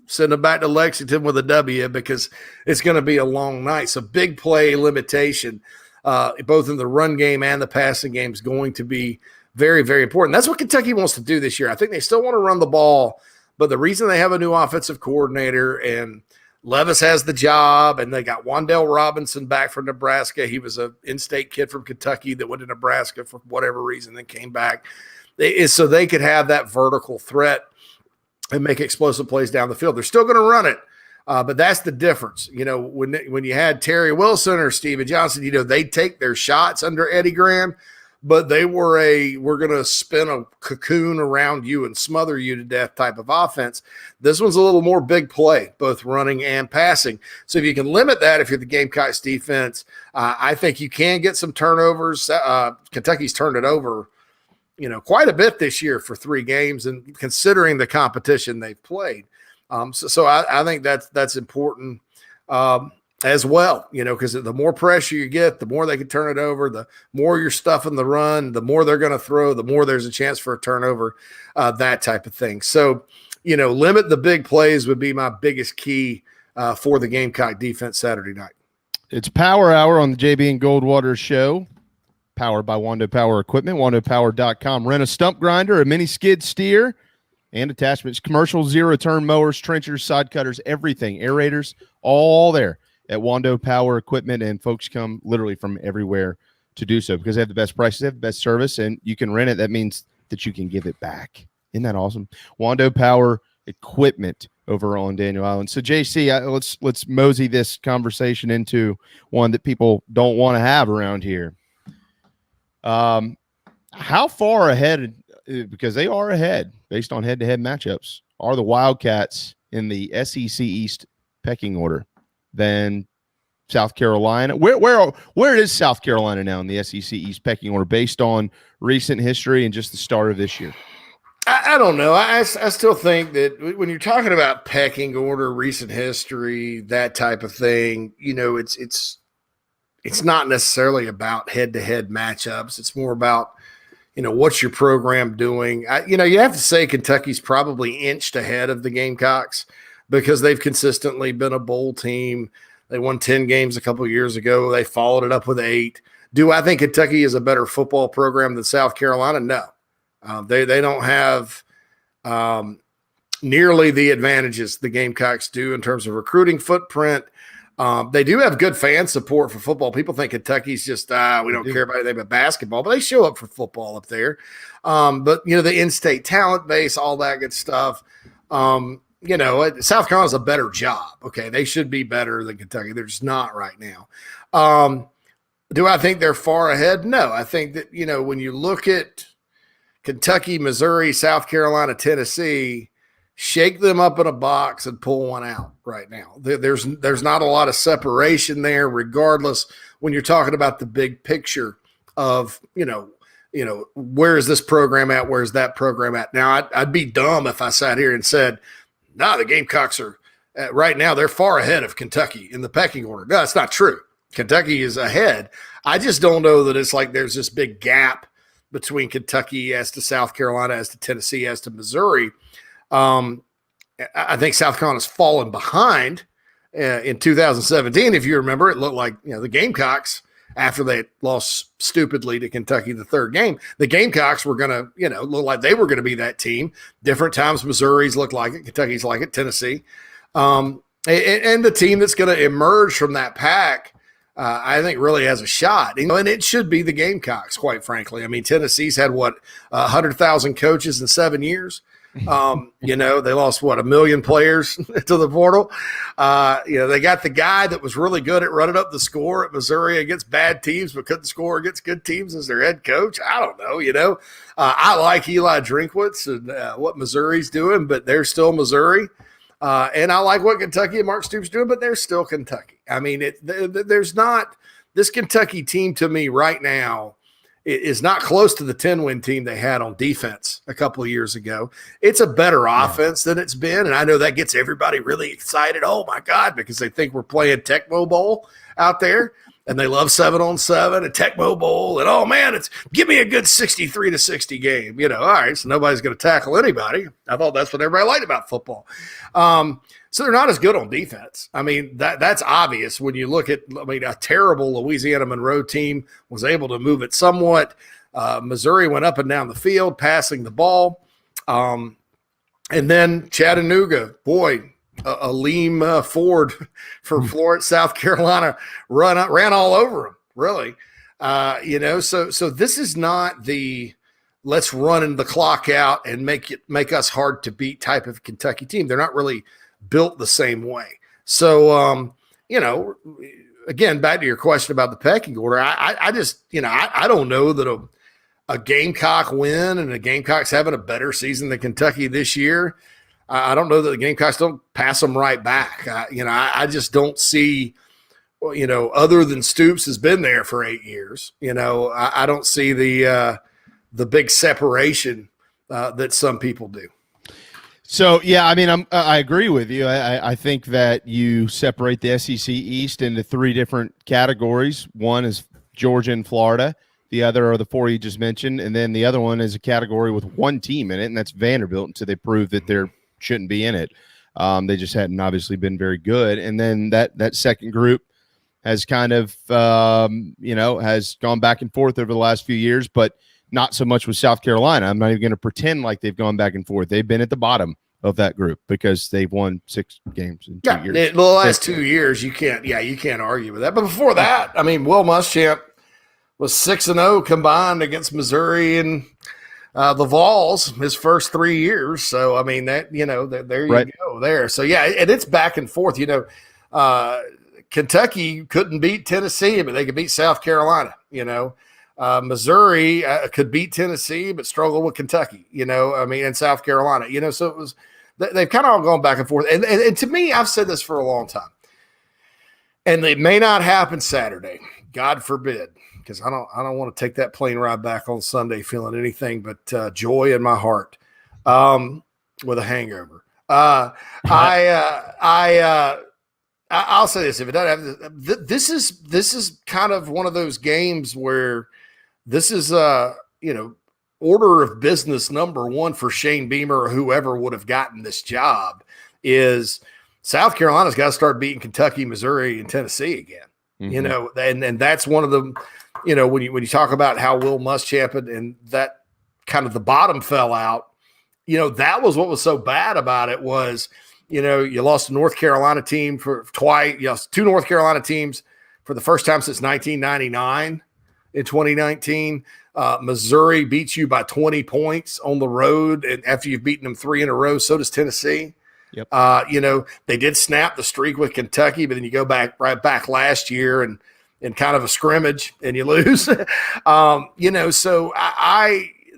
send them back to Lexington with a W, because it's going to be a long night. So big play limitation, both in the run game and the passing game, is going to be very, very important. That's what Kentucky wants to do this year. I think they still want to run the ball, but the reason they have a new offensive coordinator and Levis has the job, and they got Wandale Robinson back from Nebraska. He was an in-state kid from Kentucky that went to Nebraska for whatever reason, then came back, is so they could have that vertical threat and make explosive plays down the field. They're still going to run it, but that's the difference. When you had Terry Wilson or Steven Johnson, they take their shots under Eddie Graham, but they were we're going to spin a cocoon around you and smother you to death type of offense. This one's a little more big play, both running and passing. So if you can limit that, if you're the Gamecocks defense, I think you can get some turnovers. Kentucky's turned it over quite a bit this year for 3 games, and considering the competition they've played. So I think that's important as well, because the more pressure you get, the more they can turn it over, the more you're stuffing the run, the more they're going to throw, the more there's a chance for a turnover, that type of thing. So, limit the big plays would be my biggest key for the Gamecock defense Saturday night. It's Power Hour on the JB and Goldwater show. Powered by Wando Power Equipment, wandopower.com. Rent a stump grinder, a mini skid steer, and attachments. Commercial zero-turn mowers, trenchers, side cutters, everything. Aerators, all there at Wando Power Equipment. And folks come literally from everywhere to do so because they have the best prices, they have the best service, and you can rent it. That means that you can give it back. Isn't that awesome? Wando Power Equipment over on Daniel Island. So, JC, let's mosey this conversation into one that people don't want to have around here. How far ahead, because they are ahead based on head-to-head matchups, are the Wildcats in the SEC East pecking order than South Carolina? Where is South Carolina now in the SEC East pecking order based on recent history and just the start of this year? I don't know. I still think that when you're talking about pecking order, recent history, that type of thing, it's not necessarily about head-to-head matchups. It's more about, what's your program doing? You have to say Kentucky's probably inched ahead of the Gamecocks because they've consistently been a bowl team. They won 10 games a couple of years ago. They followed it up with 8. Do I think Kentucky is a better football program than South Carolina? No. They don't have nearly the advantages the Gamecocks do in terms of recruiting footprint. They do have good fan support for football. People think Kentucky's just, we don't care about anything but basketball, but they show up for football up there. But, the in-state talent base, all that good stuff. South Carolina's a better job. Okay. They should be better than Kentucky. They're just not right now. Do I think they're far ahead? No. I think that, when you look at Kentucky, Missouri, South Carolina, Tennessee, shake them up in a box and pull one out right now. There's not a lot of separation there, regardless when you're talking about the big picture of, where is this program at? Where's that program at? Now, I'd be dumb if I sat here and said, the Gamecocks are right now, they're far ahead of Kentucky in the pecking order. No, that's not true. Kentucky is ahead. I just don't know that it's like there's this big gap between Kentucky as to South Carolina, as to Tennessee, as to Missouri. I think South Carolina's fallen behind in 2017. If you remember, it looked like the Gamecocks, after they lost stupidly to Kentucky the third game, the Gamecocks were going to look like they were going to be that team. Different times, Missouri's looked like it, Kentucky's like it, Tennessee. And the team that's going to emerge from that pack, I think, really has a shot. And it should be the Gamecocks, quite frankly. I mean, Tennessee's had, 100,000 coaches in 7 years. They lost, 1 million players to the portal. They got the guy that was really good at running up the score at Missouri against bad teams, but couldn't score against good teams as their head coach. I don't know, I like Eli Drinkwitz and what Missouri's doing, but they're still Missouri. And I like what Kentucky and Mark Stoops doing, but they're still Kentucky. I mean, there's not this Kentucky team to me right now is not close to the 10-win team they had on defense a couple of years ago. It's a better offense than it's been, and I know that gets everybody really excited. Oh, my God, because they think we're playing Tecmo Bowl out there, and they love 7-on-7 and Tecmo Bowl, and, oh, man, give me a good 63-60 game. All right, so nobody's going to tackle anybody. I thought that's what everybody liked about football. So they're not as good on defense. I mean, that's obvious when you look at, a terrible Louisiana Monroe team was able to move it somewhat. Missouri went up and down the field, passing the ball. And then Chattanooga, boy, Aleem Ford for Florence, South Carolina, ran all over them, really. So this is not the let's run the clock out and make us hard to beat type of Kentucky team. They're not really built the same way. So, again, back to your question about the pecking order, I just, I don't know that a Gamecock win and the Gamecocks having a better season than Kentucky this year. I don't know that the Gamecocks don't pass them right back. I just don't see, other than Stoops has been there for 8 years, I don't see the big separation that some people do. So, yeah, I mean, I agree with you. I think that you separate the SEC East into 3 different categories. One is Georgia and Florida. The other are the 4 you just mentioned. And then the other one is a category with 1 team in it, and that's Vanderbilt until they prove that they shouldn't be in it. They just hadn't obviously been very good. And then that second group has kind of, has gone back and forth over the last few years, but not so much with South Carolina. I'm not even going to pretend like they've gone back and forth. They've been at the bottom of that group because they've won 6 games in 2 years. The last 2 years, you can't argue with that. But before that, I mean, Will Muschamp was 6-0 combined against Missouri and the Vols his first 3 years. So, I mean, there you go there. So, yeah, and it's back and forth. Kentucky couldn't beat Tennessee, but they could beat South Carolina, Missouri could beat Tennessee, but struggle with Kentucky, and South Carolina, so it was, they've kind of all gone back and forth. And to me, I've said this for a long time, and it may not happen Saturday, God forbid, because I don't want to take that plane ride back on Sunday feeling anything but joy in my heart with a hangover. I'll say this: if it doesn't have this is kind of one of those games where this is order of business number 1 for Shane Beamer or whoever would have gotten this job is South Carolina's got to start beating Kentucky, Missouri, and Tennessee again. Mm-hmm. And that's one of the when you talk about how Will Muschamp and that kind of the bottom fell out. That was what was so bad about it was. You lost a North Carolina team for twice. You lost 2 North Carolina teams for the first time since 1999 in 2019. Missouri beats you by 20 points on the road, and after you've beaten them 3 in a row, so does Tennessee. Yep. They did snap the streak with Kentucky, but then you go right back last year and kind of a scrimmage and you lose. So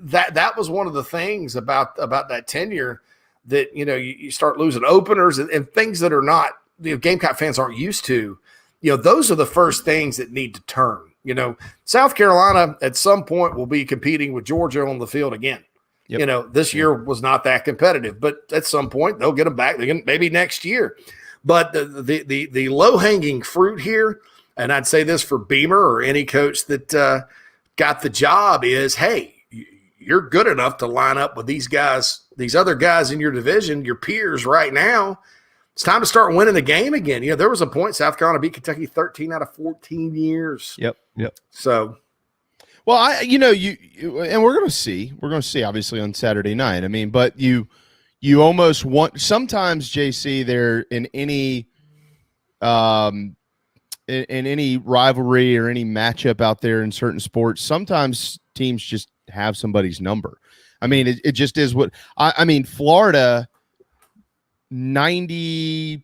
that was one of the things about that tenure that, you start losing openers and things that are not, Gamecock fans aren't used to, those are the first things that need to turn. South Carolina at some point will be competing with Georgia on the field again. Yep. This year was not that competitive, but at some point they'll get them back. Maybe next year. But the low-hanging fruit here, and I'd say this for Beamer or any coach that got the job is, hey, you're good enough to line up with these guys, these other guys in your division, your peers right now. It's time to start winning the game again. There was a point South Carolina beat Kentucky 13 out of 14 years. Yep. So, well, and we're going to see obviously on Saturday night. I mean, but you almost want, sometimes JC, there in any in any rivalry or any matchup out there in certain sports, sometimes teams just have somebody's number. I mean, it just is what I mean, Florida, 95%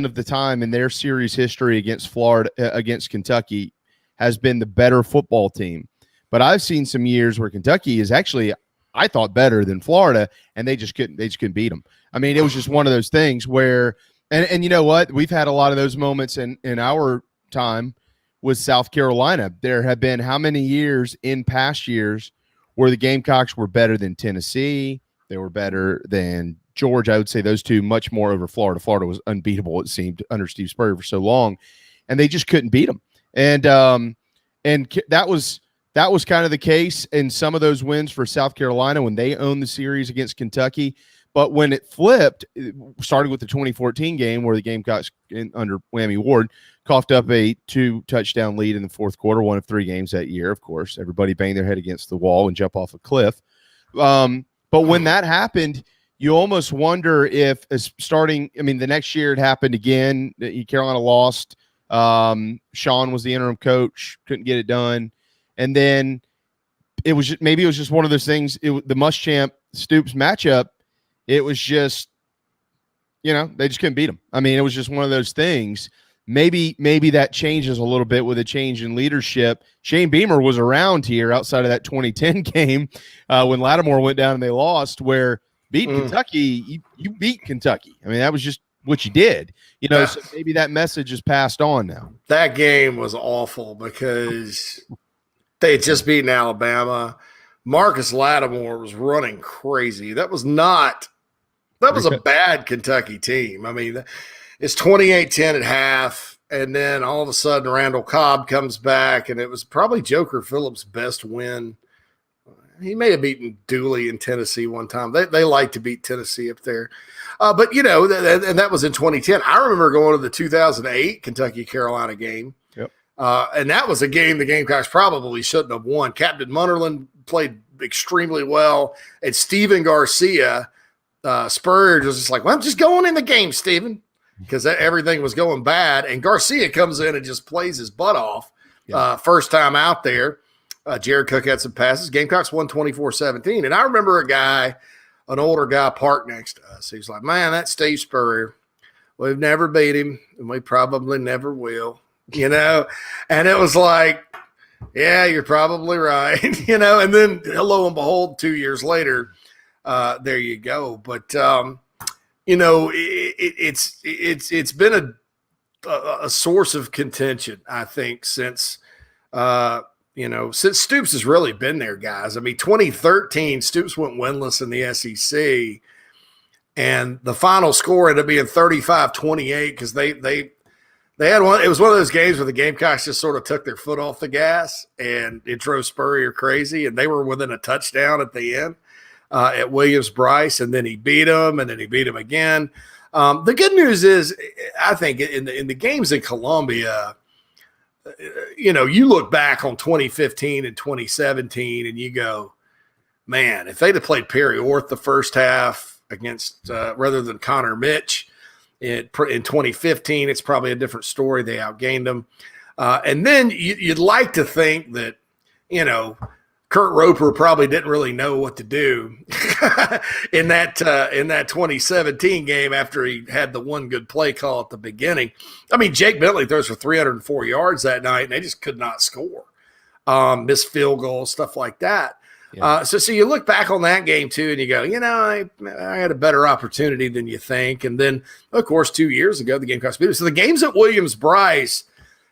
of the time in their series history against against Kentucky has been the better football team. But I've seen some years where Kentucky is actually, I thought, better than Florida, and they just couldn't beat them. I mean, it was just one of those things where, and you know what? We've had a lot of those moments in our time with South Carolina. There have been how many years in past years where the Gamecocks were better than Tennessee? They were better than Georgia. I would say those two much more over Florida. Florida was unbeatable, it seemed, under Steve Spur for so long, and they just couldn't beat them. And that was kind of the case in some of those wins for South Carolina when they owned the series against Kentucky. But when it flipped, starting with the 2014 game where the Gamecocks under Whammy Ward coughed up a 2-touchdown lead in the fourth quarter, one of 3 games that year, of course. Everybody banged their head against the wall and jump off a cliff. But when that happened, you almost wonder if the next year it happened again. Carolina lost. Sean was the interim coach, couldn't get it done. And then it was just one of those things. The Muschamp Stoops matchup, it was just, they just couldn't beat him. I mean, it was just one of those things. Maybe that changes a little bit with a change in leadership. Shane Beamer was around here outside of that 2010 game when Lattimore went down and they lost, where beating Kentucky, you beat Kentucky. I mean, that was just what you did. So maybe that message is passed on now. That game was awful because they had just beaten Alabama. Marcus Lattimore was running crazy. That was a bad Kentucky team. I mean, it's 28-10 at half, and then all of a sudden Randall Cobb comes back, and it was probably Joker Phillips' best win. He may have beaten Dooley in Tennessee one time. They like to beat Tennessee up there. But, and that was in 2010. I remember going to the 2008 Kentucky-Carolina game. Yep. And that was a game the Gamecocks probably shouldn't have won. Captain Munnerlyn played extremely well, and Steven Garcia, Spur was just like, well, I'm just going in the game, Steven, because everything was going bad. And Garcia comes in and just plays his butt off. First time out there. Jared Cook had some passes. Gamecocks won 24-17. And I remember an older guy parked next to us. He's like, man, that's Steve Spurrier. We've never beat him, and we probably never will, And it was like, yeah, you're probably right, And then, lo and behold, 2 years later, there you go. But, it's been a source of contention, I think, since Stoops has really been there, guys. I mean, 2013, Stoops went winless in the SEC, and the final score ended up being 35-28 because they had one. It was one of those games where the Gamecocks just sort of took their foot off the gas, and it drove Spurrier crazy, and they were within a touchdown at the end at Williams-Brice, and then he beat them, and then he beat them again. The good news is, I think, in the games in Columbia, you look back on 2015 and 2017 and you go, man, if they'd have played Perry Orth the first half against rather than Connor Mitch in 2015, it's probably a different story. They outgained them. And then you'd like to think that, Kurt Roper probably didn't really know what to do in that 2017 game after he had the one good play call at the beginning. I mean, Jake Bentley throws for 304 yards that night, and they just could not score. Missed field goals, stuff like that. Yeah. So you look back on that game too, and you go, I had a better opportunity than you think. And then, of course, 2 years ago, the Gamecocks beat them. So the games at Williams-Brice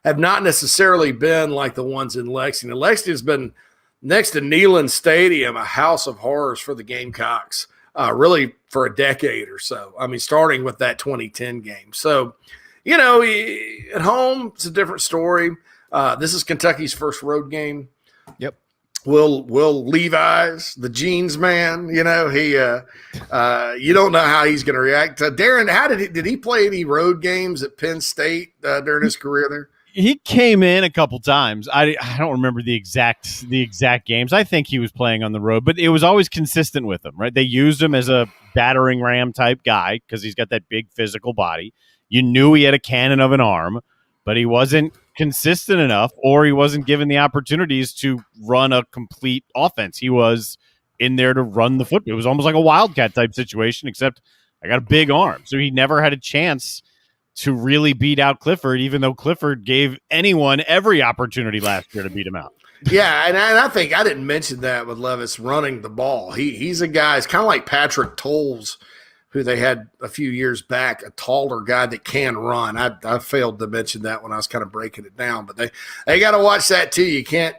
have not necessarily been like the ones in Lexington. Lexington's been next to Neyland Stadium, a house of horrors for the Gamecocks, really for a decade or so. I mean, starting with that 2010 game. So, at home, it's a different story. This is Kentucky's first road game. Yep. Will Levi's, the jeans man, you don't know how he's going to react. Darren, did he play any road games at Penn State during his career there? He came in a couple times. I don't remember the exact games. I think he was playing on the road, but it was always consistent with him, right? They used him as a battering ram type guy because he's got that big physical body. You knew he had a cannon of an arm, but he wasn't consistent enough, or he wasn't given the opportunities to run a complete offense. He was in there to run the football. It was almost like a Wildcat type situation, except I got a big arm. So he never had a chance to really beat out Clifford, even though Clifford gave anyone every opportunity last year to beat him out. Yeah, and I think I didn't mention that with Levis running the ball. He's a guy, it's kind of like Patrick Tolles, who they had a few years back, a taller guy that can run. I failed to mention that when I was kind of breaking it down, but they got to watch that too. You can't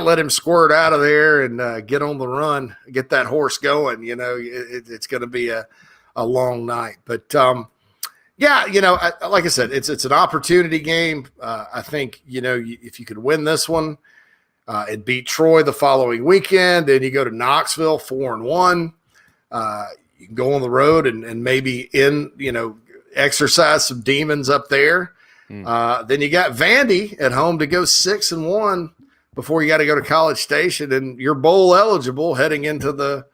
let him squirt out of there and get on the run, get that horse going. You know, it's going to be a long night. But yeah, you know, like I said, it's an opportunity game. I think, you know, if you could win this one and beat Troy the following weekend, then you go to Knoxville 4-1. You can go on the road and maybe exercise some demons up there. Then you got Vandy at home to go 6-1 before you got to go to College Station, and you're bowl eligible heading into the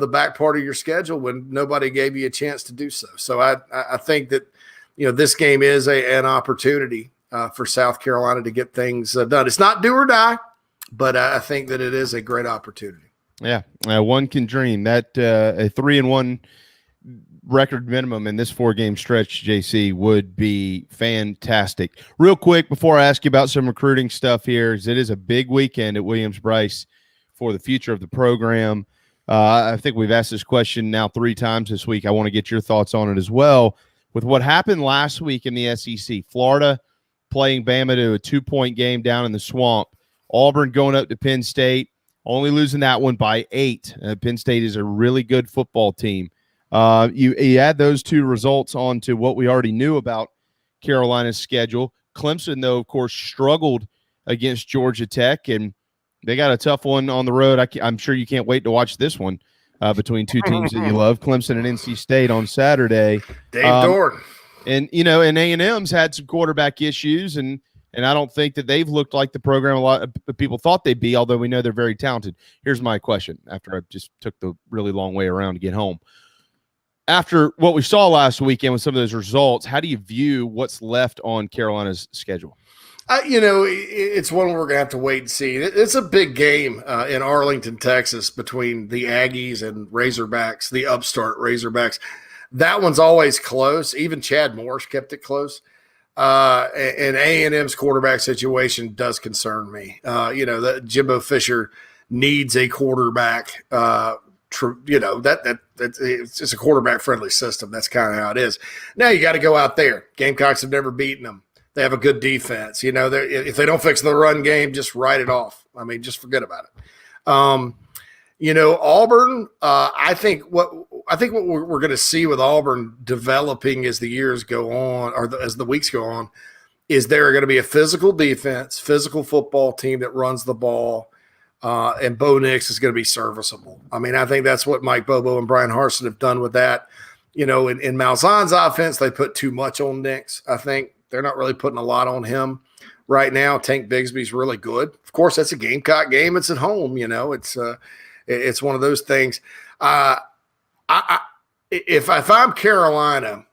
back part of your schedule when nobody gave you a chance to do so. So I think that, you know, this game is an opportunity for South Carolina to get things done. It's not do or die, but I think that it is a great opportunity. Yeah, one can dream that a 3-1 record minimum in this 4-game stretch, JC, would be fantastic. Real quick, before I ask you about some recruiting stuff here, it is a big weekend at Williams-Brice for the future of the program. I think we've asked this question now 3 times this week. I want to get your thoughts on it as well. With what happened last week in the SEC, Florida playing Bama to a 2-point game down in the swamp, Auburn going up to Penn State, only losing that one by 8. Penn State is a really good football team. You add those 2 results on to what we already knew about Carolina's schedule. Clemson, though, of course, struggled against Georgia Tech, and they got a tough one on the road. I'm sure you can't wait to watch this one between 2 teams that you love, Clemson and NC State on Saturday. Dave Dorn. And, you know, and A&M's had some quarterback issues, and I don't think that they've looked like the program a lot of people thought they'd be, although we know they're very talented. Here's my question after I just took the really long way around to get home. After what we saw last weekend with some of those results, how do you view what's left on Carolina's schedule? You know, it's one we're going to have to wait and see. It's a big game in Arlington, Texas, between the Aggies and Razorbacks, the upstart Razorbacks. That one's always close. Even Chad Morris kept it close. And A&M's quarterback situation does concern me. You know, that Jimbo Fisher needs a quarterback. You know, it's a quarterback-friendly system. That's kind of how it is. Now you got to go out there. Gamecocks have never beaten them. They have a good defense. You know, if they don't fix the run game, just write it off. I mean, just forget about it. You know, Auburn. I think what we're going to see with Auburn developing as the years go on, or as the weeks go on, is they're going to be a physical defense, physical football team that runs the ball, and Bo Nix is going to be serviceable. I mean, I think that's what Mike Bobo and Brian Harsin have done with that. You know, in Malzahn's offense, they put too much on Nix. I think they're not really putting a lot on him right now. Tank Bigsby's really good. Of course, that's a Gamecock game. It's at home. You know, it's one of those things. If I'm Carolina,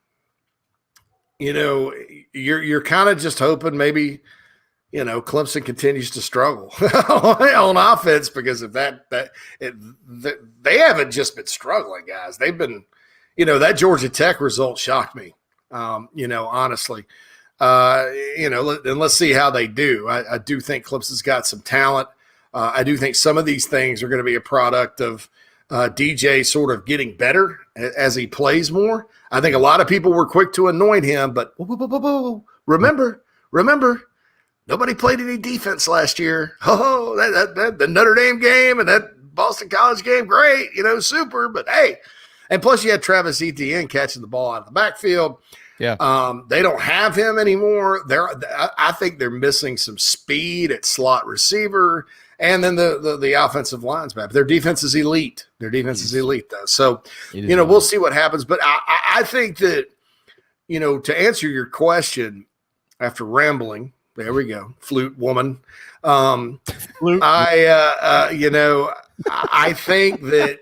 you know, you're kind of just hoping maybe, you know, Clemson continues to struggle on offense, because of they haven't just been struggling, guys. They've been, you know, that Georgia Tech result shocked me. You know, honestly, you know, and let's see how they do. I do think Clemson's got some talent. I do think some of these things are going to be a product of DJ sort of getting better as he plays more. I think a lot of people were quick to anoint him, but remember, nobody played any defense last year. Oh, that the Notre Dame game and that Boston College game, great, you know, super. But hey, and plus you had Travis Etienne catching the ball out of the backfield. Yeah. They don't have him anymore. I think they're missing some speed at slot receiver, and then the offensive line's bad. Their defense is elite. Though. So, you know, we'll see what happens. But I think that, you know, to answer your question after rambling, there we go, flute woman. Flute. You know, I think that,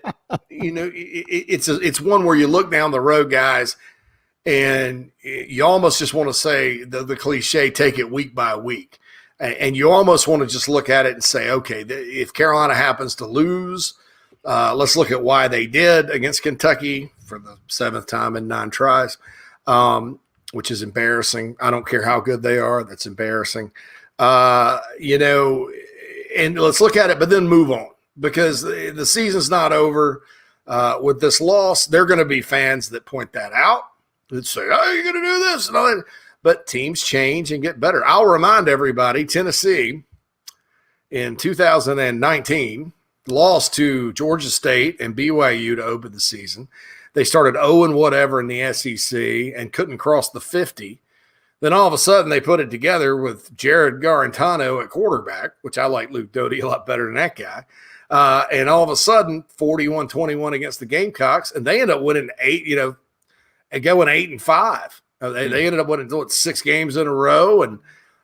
you know, it's one where you look down the road, guys, And you almost just want to say the cliche, take it week by week. And you almost want to just look at it and say, okay, if Carolina happens to lose, let's look at why they did against Kentucky for the 7th time in 9 tries, which is embarrassing. I don't care how good they are. That's embarrassing. You know, and let's look at it, but then move on, because the season's not over. With this loss, there are going to be fans that point that out and say, oh, you're going to do this and all that. But teams change and get better. I'll remind everybody, Tennessee in 2019 lost to Georgia State and BYU to open the season. They started 0-whatever in the SEC and couldn't cross the 50. Then all of a sudden they put it together with Jared Garantano at quarterback, which I like Luke Doty a lot better than that guy. And all of a sudden 41-21 against the Gamecocks, and they end up winning 8, you know, and going 8-5. They ended up winning 6 games in a row and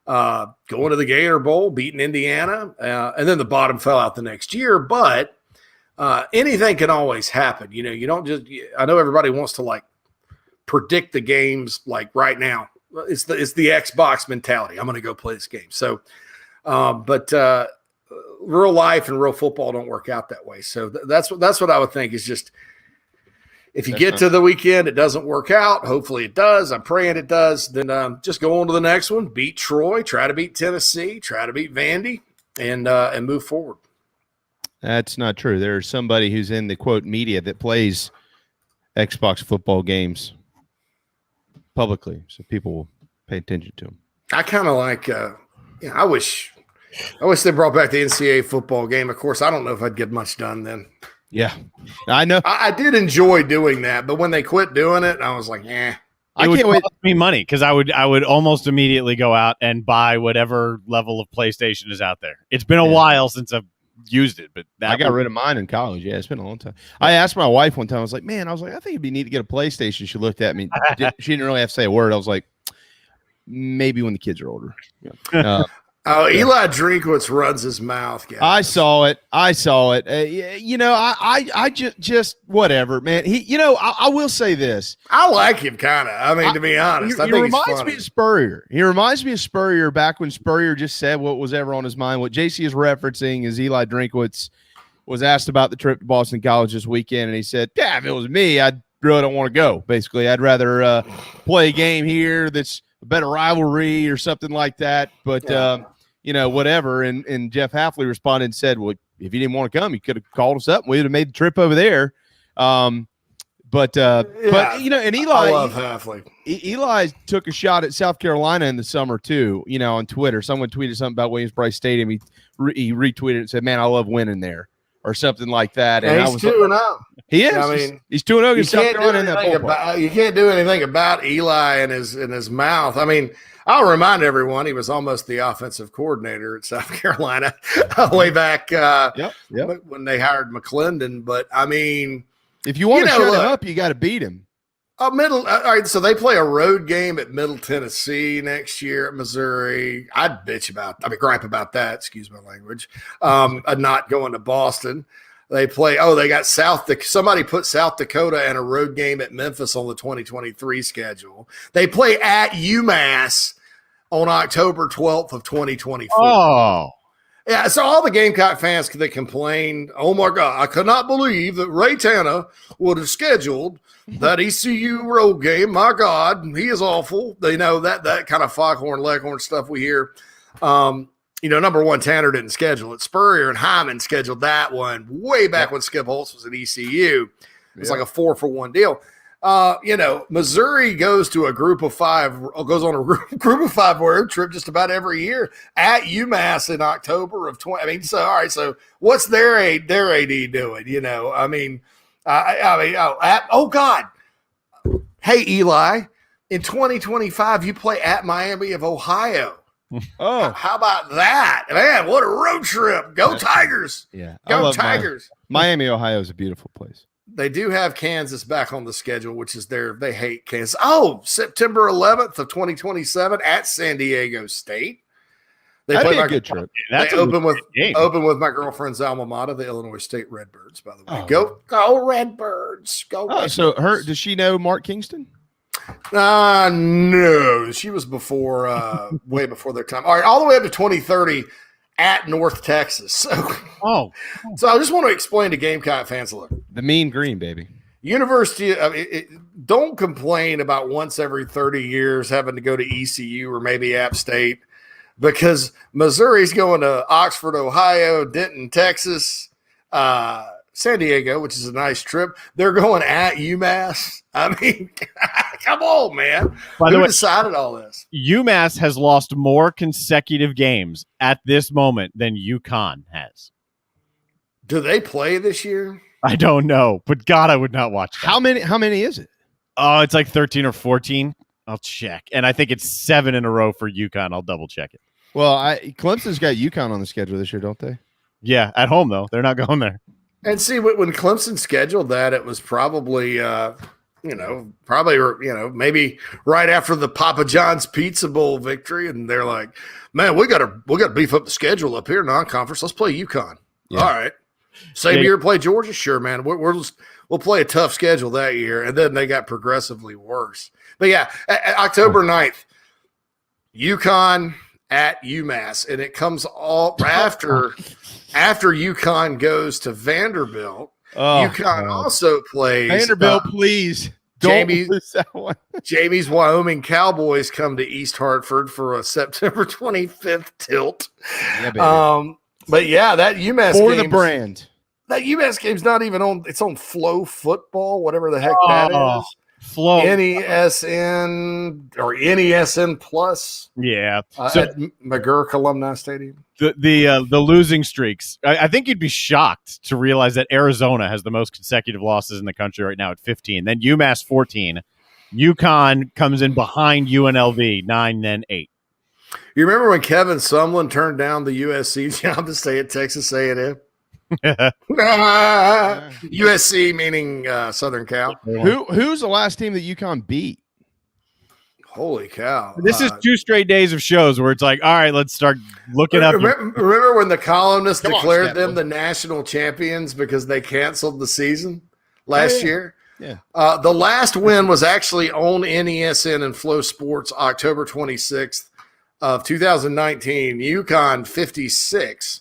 going to the Gator Bowl, beating Indiana. And then the bottom fell out the next year. But anything can always happen. You know, you don't just – I know everybody wants to, like, predict the games, like, right now. It's the Xbox mentality. I'm going to go play this game. So, but real life and real football don't work out that way. So that's what I would think is just – if you get to the weekend, it doesn't work out. Hopefully it does. I'm praying it does. Then just go on to the next one. Beat Troy. Try to beat Tennessee. Try to beat Vandy, and move forward. That's not true. There's somebody who's in the, quote, media that plays Xbox football games publicly, so people will pay attention to them. I kind of like I wish they brought back the NCAA football game. Of course, I don't know if I'd get much done then. Yeah, I know. I did enjoy doing that, but when they quit doing it, I was like, eh. It would cost me money because I would almost immediately go out and buy whatever level of PlayStation is out there. It's been a while since I've used it, but I got rid of mine in college. Yeah, it's been a long time. I asked my wife one time, I was like, I think it'd be neat to get a PlayStation. She looked at me. She didn't really have to say a word. I was like, maybe when the kids are older. Yeah. Eli Drinkwitz runs his mouth, guys. I saw it. You know, I just whatever, man. I will say this. I like him kind of. I mean, to be honest, I think he reminds me of Spurrier. He reminds me of Spurrier back when Spurrier just said what was ever on his mind. What JC is referencing is Eli Drinkwitz was asked about the trip to Boston College this weekend, and he said, "Yeah, if it was me, I really don't want to go. Basically, I'd rather play a game here that's a better rivalry or something like that." But you know, whatever. And Jeff Halfley responded and said, well, if you didn't want to come, you could have called us up and we would have made the trip over there. But you know, and Eli, I love Halfley. Eli took a shot at South Carolina in the summer too, you know, on Twitter. Someone tweeted something about Williams-Brice Stadium. He retweeted it and said, man, I love winning there, or something like that. And he's 2-0. He is. I mean, he's 2-0 against South Carolina in that ballpark. You can't do anything about Eli and his mouth. I mean, I'll remind everyone he was almost the offensive coordinator at South Carolina way back when they hired McClendon. But, I mean, if you want to shut him up, you got to beat him. All right, so they play a road game at Middle Tennessee next year at Missouri. I'd gripe about that, excuse my language, not going to Boston. They play, they got somebody put South Dakota and a road game at Memphis on the 2023 schedule. They play at UMass on October 12th of 2024. Oh. Yeah, so all the Gamecock fans that complained, oh my God, I could not believe that Ray Tanner would have scheduled that ECU road game. My God, he is awful. They know that kind of Foghorn Leghorn stuff we hear. You know, number one, Tanner didn't schedule it. Spurrier and Hyman scheduled that one way back when Skip Holtz was at ECU. It's like a 4-for-1 deal. You know, Missouri goes on a group of five road trip just about every year at UMass in October of 20. I mean, so all right, so what's their AD doing? You know, I mean, God, hey Eli, in 2025 you play at Miami of Ohio. Oh, how about that, man? What a road trip! Go Tigers! Yeah, go Tigers! Miami, Ohio is a beautiful place. They do have Kansas back on the schedule, which is they hate Kansas. Oh, September 11th of 2027 at San Diego State. That'd be a good trip. They open with my girlfriend's alma mater, the Illinois State Redbirds. By the way, go Redbirds! Go. So does she know Mark Kingston? No, she was before, way before their time. All right, all the way up to 2030 at North Texas. So I just want to explain to Gamecock fans, look. The mean green, baby. University, don't complain about once every 30 years having to go to ECU or maybe App State, because Missouri's going to Oxford, Ohio, Denton, Texas, San Diego, which is a nice trip. They're going at UMass. I mean, come on, man. Who decided all this? UMass has lost more consecutive games at this moment than UConn has. Do they play this year? I don't know, but God, I would not watch that. How many is it? Oh, it's like 13 or 14. I'll check. And I think it's 7 in a row for UConn. I'll double check it. Well, Clemson's got UConn on the schedule this year, don't they? Yeah, at home, though. They're not going there. And see, when Clemson scheduled that, it was probably, maybe right after the Papa John's Pizza Bowl victory, and they're like, "Man, we got to beef up the schedule up here, non-conference. Let's play UConn." Yeah. All right, same year play Georgia, sure, man. We'll play a tough schedule that year, and then they got progressively worse. But yeah, October 9th, UConn at UMass, and it comes all after UConn goes to Vanderbilt. UConn also plays Vanderbilt. Please don't lose that one. Jamie's Wyoming Cowboys come to East Hartford for a September 25th tilt. Yeah, baby. But yeah, that UMass for game, the brand. That UMass game's not even on. It's on Flow Football, whatever the heck that is. Flow NESN or NESN Plus. Yeah. At McGurk Alumni Stadium. The losing streaks. I think you'd be shocked to realize that Arizona has the most consecutive losses in the country right now at 15. Then UMass 14. UConn comes in behind UNLV 9, then 8. You remember when Kevin Sumlin turned down the USC job to stay at Texas A&M? USC meaning Southern Cal. Who's the last team that UConn beat? Holy cow! This is 2 straight days of shows where it's like, all right, let's start looking up. Remember when the columnists declared them the national champions because they canceled the season last year? Yeah. The last win was actually on NESN and Flow Sports, October 26th of 2019. UConn 56.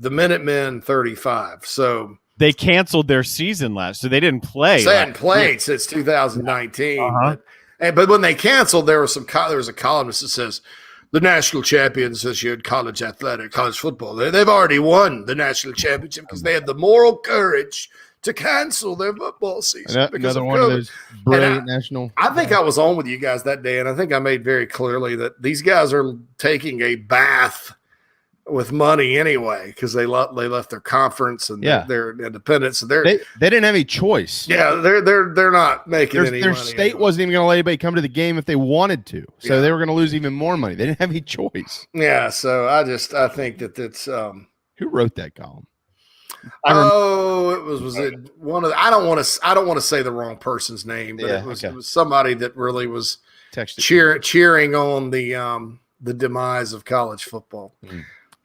The Minutemen 35. So they canceled their season last, so they didn't play. They hadn't played since 2019. But when they canceled, there was a columnist that says the national champions associated college football. They've already won the national championship because they had the moral courage to cancel their football season. Another one of those brilliant national. I think I was on with you guys that day, and I think I made very clearly that these guys are taking a bath with money anyway, because they left their conference and their independence. So they didn't have any choice. Yeah, they're not making any money. Their state wasn't even going to let anybody come to the game if they wanted to. So they were going to lose even more money. They didn't have any choice. Yeah, so I think that it's who wrote that column? Was it one of the, I don't want to say the wrong person's name, but it was somebody that really was cheering on the demise of college football.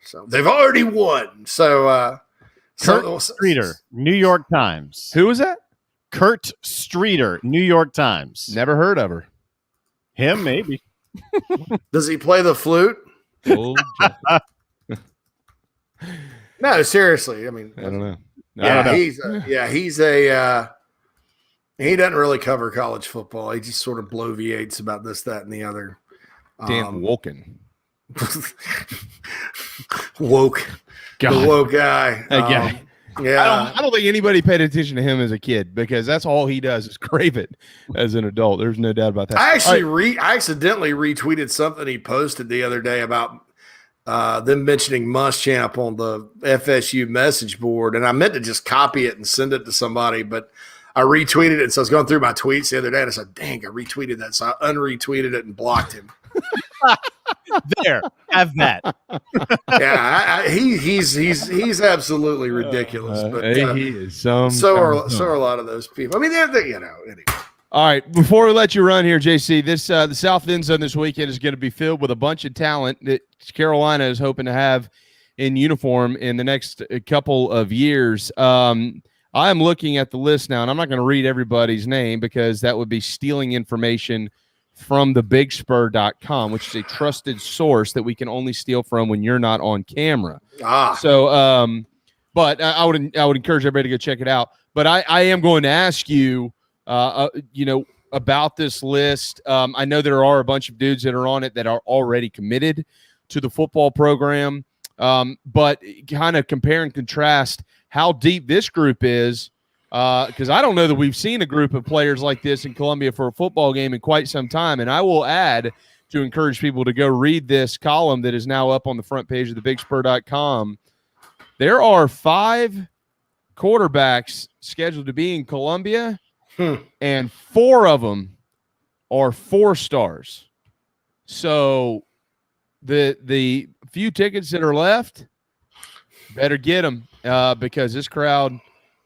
So they've already won. So Kurt Streeter, New York Times. Who was that? Kurt Streeter, New York Times. Never heard of her. Him, maybe. Does he play the flute? Oh, no, seriously. I mean, I don't know. He doesn't really cover college football. He just sort of bloviates about this, that, and the other. Dan Wolken. Woke guy. I don't think anybody paid attention to him as a kid, because that's all he does is crave it as an adult. There's no doubt about that. I accidentally retweeted something he posted the other day about them mentioning Muschamp on the FSU message board, and I meant to just copy it and send it to somebody, but I retweeted it. So I was going through my tweets the other day, and I said, "Dang, I retweeted that." So I unretweeted it and blocked him. There, have that. Yeah, he's absolutely ridiculous. But he is so are a lot of those people. I mean, they're anyway. All right, before we let you run here, JC, this the South End Zone this weekend is going to be filled with a bunch of talent that Carolina is hoping to have in uniform in the next couple of years. I'm looking at the list now, and I'm not going to read everybody's name because that would be stealing information from the bigspur.com, which is a trusted source that we can only steal from when you're not on camera. So, but I would encourage everybody to go check it out. But I am going to ask you, about this list. I know there are a bunch of dudes that are on it that are already committed to the football program. But kind of compare and contrast how deep this group is, because I don't know that we've seen a group of players like this in Columbia for a football game in quite some time. And I will add, to encourage people to go read this column that is now up on the front page of the bigspur.com, there are 5 quarterbacks scheduled to be in Columbia, and 4 of them are 4 stars. So the few tickets that are left, better get them, because this crowd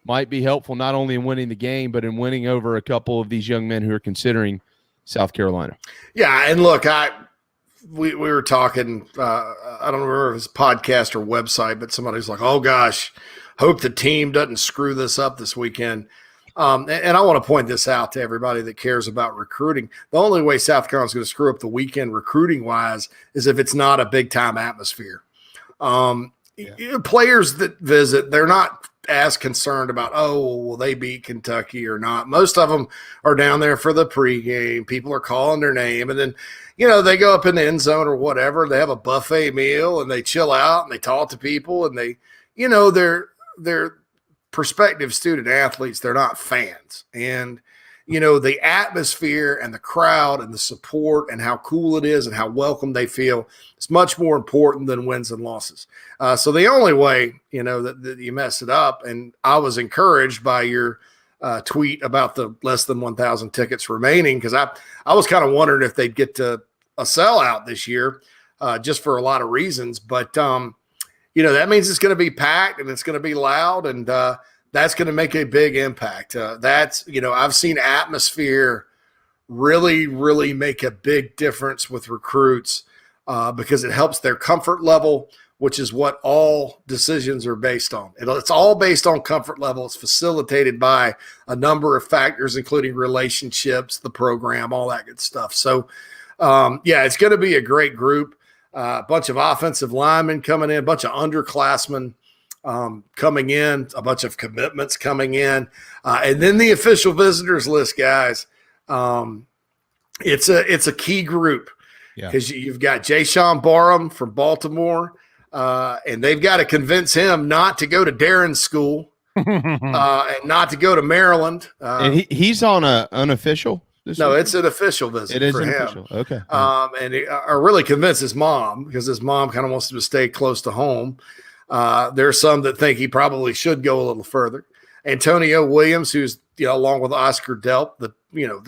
might be helpful not only in winning the game, but in winning over a couple of these young men who are considering South Carolina. Yeah, and look, we were talking, I don't remember if it's a podcast or website, but somebody's like, oh gosh, hope the team doesn't screw this up this weekend. And I want to point this out to everybody that cares about recruiting. The only way South Carolina's going to screw up the weekend recruiting-wise is if it's not a big-time atmosphere. Players that visit, they're not as concerned about, will they beat Kentucky or not? Most of them are down there for the pregame. People are calling their name. And then, they go up in the end zone or whatever. They have a buffet meal, and they chill out, and they talk to people, and they, they're prospective student athletes. They're not fans. And, the atmosphere and the crowd and the support and how cool it is and how welcome they feel is much more important than wins and losses. So the only way, that you mess it up, and I was encouraged by your tweet about the less than 1,000 tickets remaining, because I was kind of wondering if they'd get to a sellout this year, just for a lot of reasons. But, that means it's going to be packed and it's going to be loud, and that's going to make a big impact. I've seen atmosphere really, really make a big difference with recruits, because it helps their comfort level, which is what all decisions are based on. It's all based on comfort level. It's facilitated by a number of factors, including relationships, the program, all that good stuff. So, it's going to be a great group. A bunch of offensive linemen coming in, a bunch of underclassmen coming in, a bunch of commitments coming in, and then the official visitors list, guys. It's a key group, because you've got Jayshon Barham from Baltimore, and they've got to convince him not to go to Darren's school and not to go to Maryland. And he's on an unofficial. No, it's an official visit. It is for an him. official. Okay. And I really convinced his mom, because his mom kind of wants him to stay close to home. There are some that think he probably should go a little further. Antonio Williams, who's, along with Oscar Delp, the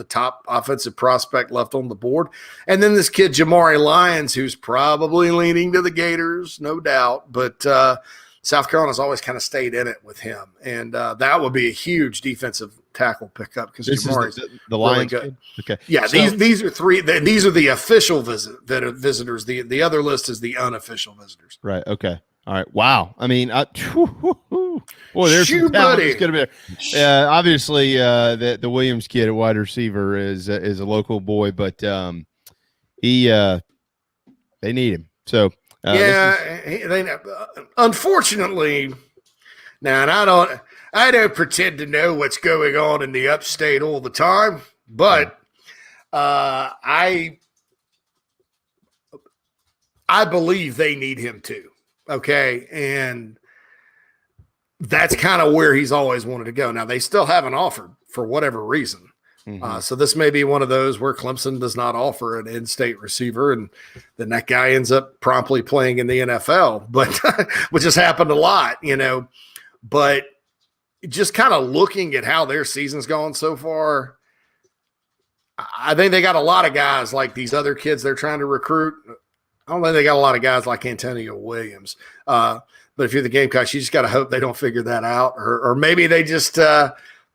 top offensive prospect left on the board. And then this kid, Jamari Lyons, who's probably leaning to the Gators, no doubt. But South Carolina's always kind of stayed in it with him. And that would be a huge defensive tackle pickup, because Jamari's the really Lions good. Kid? Okay. Yeah, these are 3. These are the official visitors. The other list is the unofficial visitors. Right. Okay. All right. Wow. I mean, boy, there's some talent that's going to be there. Obviously, the Williams kid at wide receiver is a local boy, but they need him. So unfortunately, now, and I don't pretend to know what's going on in the upstate all the time, but I believe they need him too. Okay. And that's kind of where he's always wanted to go. Now, they still haven't offered for whatever reason. So this may be one of those where Clemson does not offer an in-state receiver, and then that guy ends up promptly playing in the NFL, but which has happened a lot, but just kind of looking at how their season's gone so far, I think they got a lot of guys like these other kids they're trying to recruit. I don't think they got a lot of guys like Antonio Williams. But if you're the Gamecocks, you just got to hope they don't figure that out, or maybe they just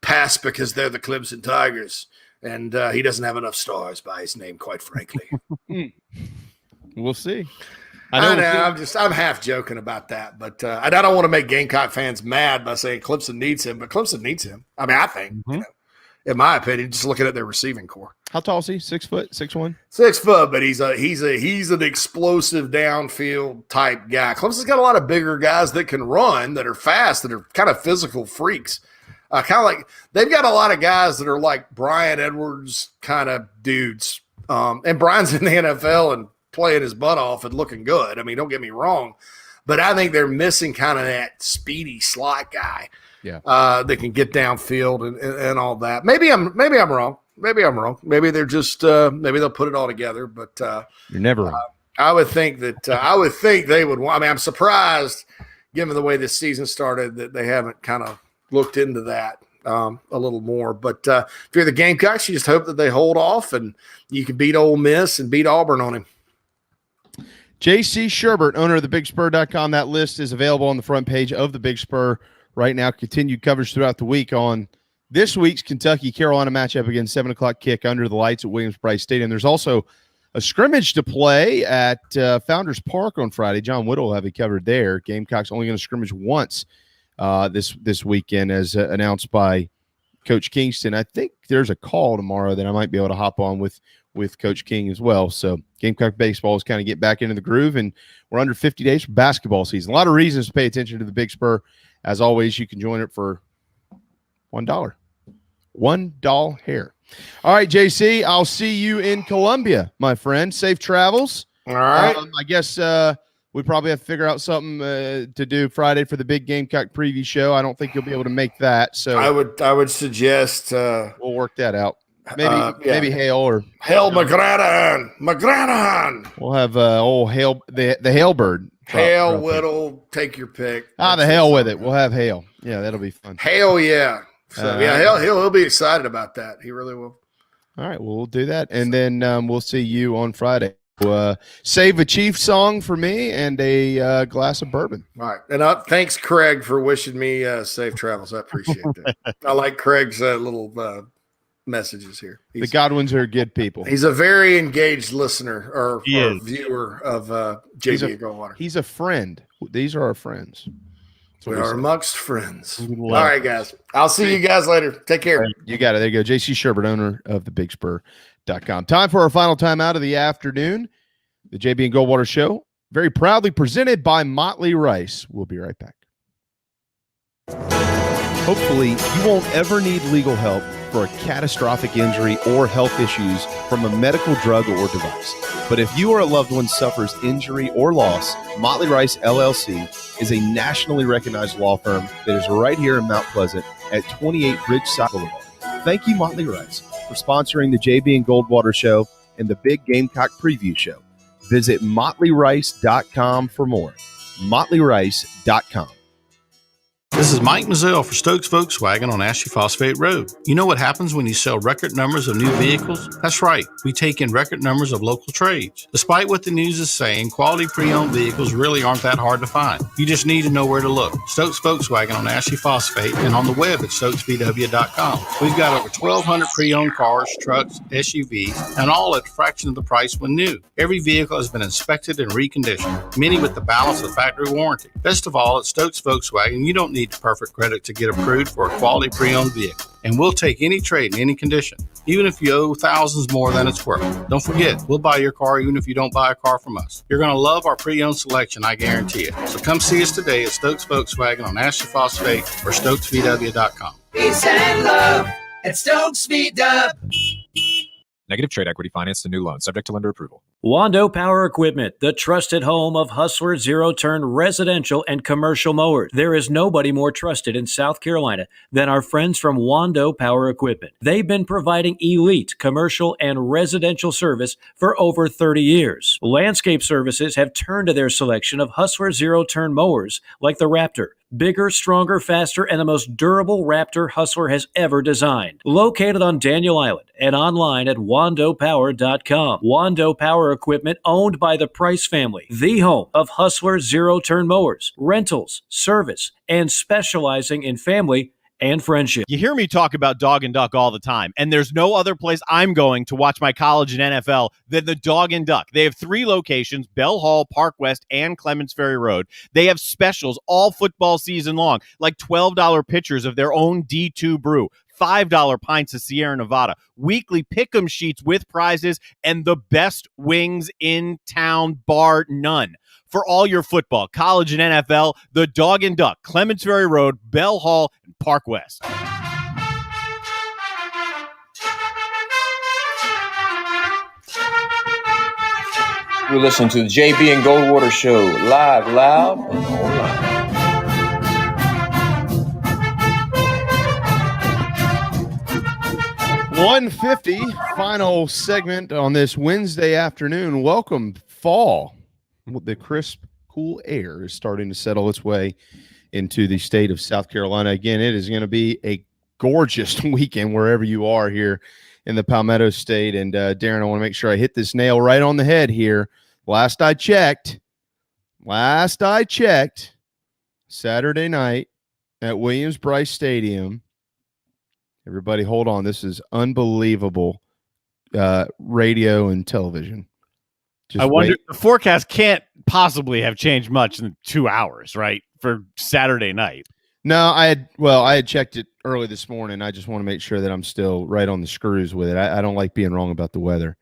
pass because they're the Clemson Tigers, and he doesn't have enough stars by his name, quite frankly. We'll see. I know. I'm half joking about that, but I don't want to make Gamecock fans mad by saying Clemson needs him, but Clemson needs him. I mean, I think, in my opinion, just looking at their receiving core. How tall is he? 6 foot, 6'1"? 6 foot, but he's an explosive downfield type guy. Clemson's got a lot of bigger guys that can run, that are fast, that are kind of physical freaks. Kind of like they've got a lot of guys that are like Brian Edwards kind of dudes. And Brian's in the NFL and playing his butt off and looking good. I mean, don't get me wrong, but I think they're missing kind of that speedy slot guy. Yeah. That can get downfield and all that. Maybe I'm wrong. Maybe they're just maybe they'll put it all together. But you're never wrong. I would think that they would want. I mean, I'm surprised, given the way this season started, that they haven't kind of looked into that a little more. But if you're the Gamecocks, you just hope that they hold off and you can beat Ole Miss and beat Auburn on him. JC Shurburtt, owner of thebigspur.com. That list is available on the front page of the Big Spur right now. Continued coverage throughout the week on this week's Kentucky-Carolina matchup again, 7 o'clock kick under the lights at Williams-Brice Stadium. There's also a scrimmage to play at Founders Park on Friday. John Whittle will have it covered there. Gamecocks only going to scrimmage once this weekend, as announced by Coach Kingston. I think there's a call tomorrow that I might be able to hop on with Coach King as well. So Gamecock baseball is kind of get back into the groove, and we're under 50 days for basketball season. A lot of reasons to pay attention to the Big Spur. As always, you can join it for $1. $1 hair. All right, JC, I'll see you in Columbia, my friend. Safe travels. All right. I guess we probably have to figure out something to do Friday for the big Gamecock preview show. I don't think you'll be able to make that. So I would suggest we'll work that out. Maybe Hale or McGranahan. We'll have old Hale, the Hale bird. Hale, Whittle, take your pick. The Hale with it. We'll have Hale. Yeah, that'll be fun. Hale, yeah. So he'll be excited about that. He really will. All right, well, we'll do that, and then we'll see you on Friday. Save a Chief song for me and a glass of bourbon. All right, and thanks, Craig, for wishing me safe travels. I appreciate that. I like Craig's little messages here. The Godwins are good people. He's a very engaged listener or viewer of JB and Goldwater. He's a friend. These are our friends. We are amongst friends. All right, guys. I'll see you guys later. Take care. Right, you got it. There you go. JC Shurburtt, owner of thebigspur.com. Time for our final time out of the afternoon. The JB and Goldwater Show, very proudly presented by Motley Rice. We'll be right back. Hopefully, you won't ever need legal help for a catastrophic injury or health issues from a medical drug or device. But if you or a loved one suffers injury or loss, Motley Rice LLC is a nationally recognized law firm that is right here in Mount Pleasant at 28 Ridgeside Boulevard. Thank you, Motley Rice, for sponsoring the JB and Goldwater Show and the Big Gamecock Preview Show. Visit motleyrice.com for more. motleyrice.com. This is Mike Mazzell for Stokes Volkswagen on Ashley Phosphate Road. You know what happens when you sell record numbers of new vehicles? That's right. We take in record numbers of local trades. Despite what the news is saying, quality pre-owned vehicles really aren't that hard to find. You just need to know where to look. Stokes Volkswagen on Ashley Phosphate and on the web at stokesvw.com. We've got over 1,200 pre-owned cars, trucks, SUVs, and all at a fraction of the price when new. Every vehicle has been inspected and reconditioned, many with the balance of factory warranty. Best of all, at Stokes Volkswagen, you don't need perfect credit to get approved for a quality pre-owned vehicle. And we'll take any trade in any condition, even if you owe thousands more than it's worth. Don't forget, we'll buy your car even if you don't buy a car from us. You're going to love our pre-owned selection, I guarantee it. So come see us today at Stokes Volkswagen on Ashley Phosphate or stokesvw.com. Peace and love at Stokes VW. Negative trade equity finance to new loan, subject to lender approval. Wando Power Equipment, the trusted home of Hustler zero-turn residential and commercial mowers. There is nobody more trusted in South Carolina than our friends from Wando Power Equipment. They've been providing elite commercial and residential service for over 30 years. Landscape Services have turned to their selection of Hustler zero-turn mowers like the Raptor. Bigger, stronger, faster, and the most durable Raptor Hustler has ever designed. Located on Daniel Island and online at wandopower.com. Wando Power Equipment, owned by the Price family, the home of Hustler zero-turn mowers, rentals, service, and specializing in family and friendship. You hear me talk about Dog and Duck all the time, and there's no other place I'm going to watch my college and NFL than the Dog and Duck. They have 3 locations, Bell Hall, Park West, and Clements Ferry Road. They have specials all football season long, like $12 pitchers of their own D2 brew, $5 pints of Sierra Nevada, weekly pick'em sheets with prizes, and the best wings in town, bar none. For all your football, college, and NFL, the Dog and Duck, Clements Ferry Road, Bell Hall, and Park West. You're listening to the JB and Goldwater Show, live, loud, and online. .150, final segment on this Wednesday afternoon. Welcome, fall. The crisp, cool air is starting to settle its way into the state of South Carolina. Again, it is going to be a gorgeous weekend wherever you are here in the Palmetto State. And Darren, I want to make sure I hit this nail right on the head here. Last I checked, Saturday night at Williams-Brice Stadium. Everybody, hold on. This is unbelievable radio and television. I wonder, the forecast can't possibly have changed much in 2 hours, right, for Saturday night. No, I had checked it early this morning. I just want to make sure that I'm still right on the screws with it. I don't like being wrong about the weather.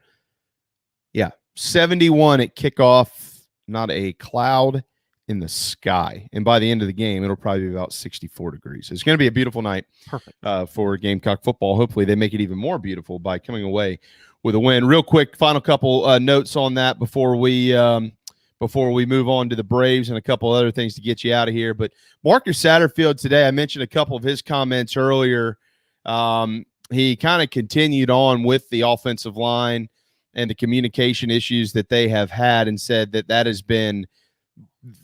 Yeah, 71 at kickoff, not a cloud in the sky. And by the end of the game, it'll probably be about 64 degrees. It's going to be a beautiful night. Perfect. For Gamecock football. Hopefully they make it even more beautiful by coming away with a win. Real quick, final couple notes on that before we move on to the Braves and a couple other things to get you out of here. But Marcus Satterfield today, I mentioned a couple of his comments earlier. He kind of continued on with the offensive line and the communication issues that they have had and said that has been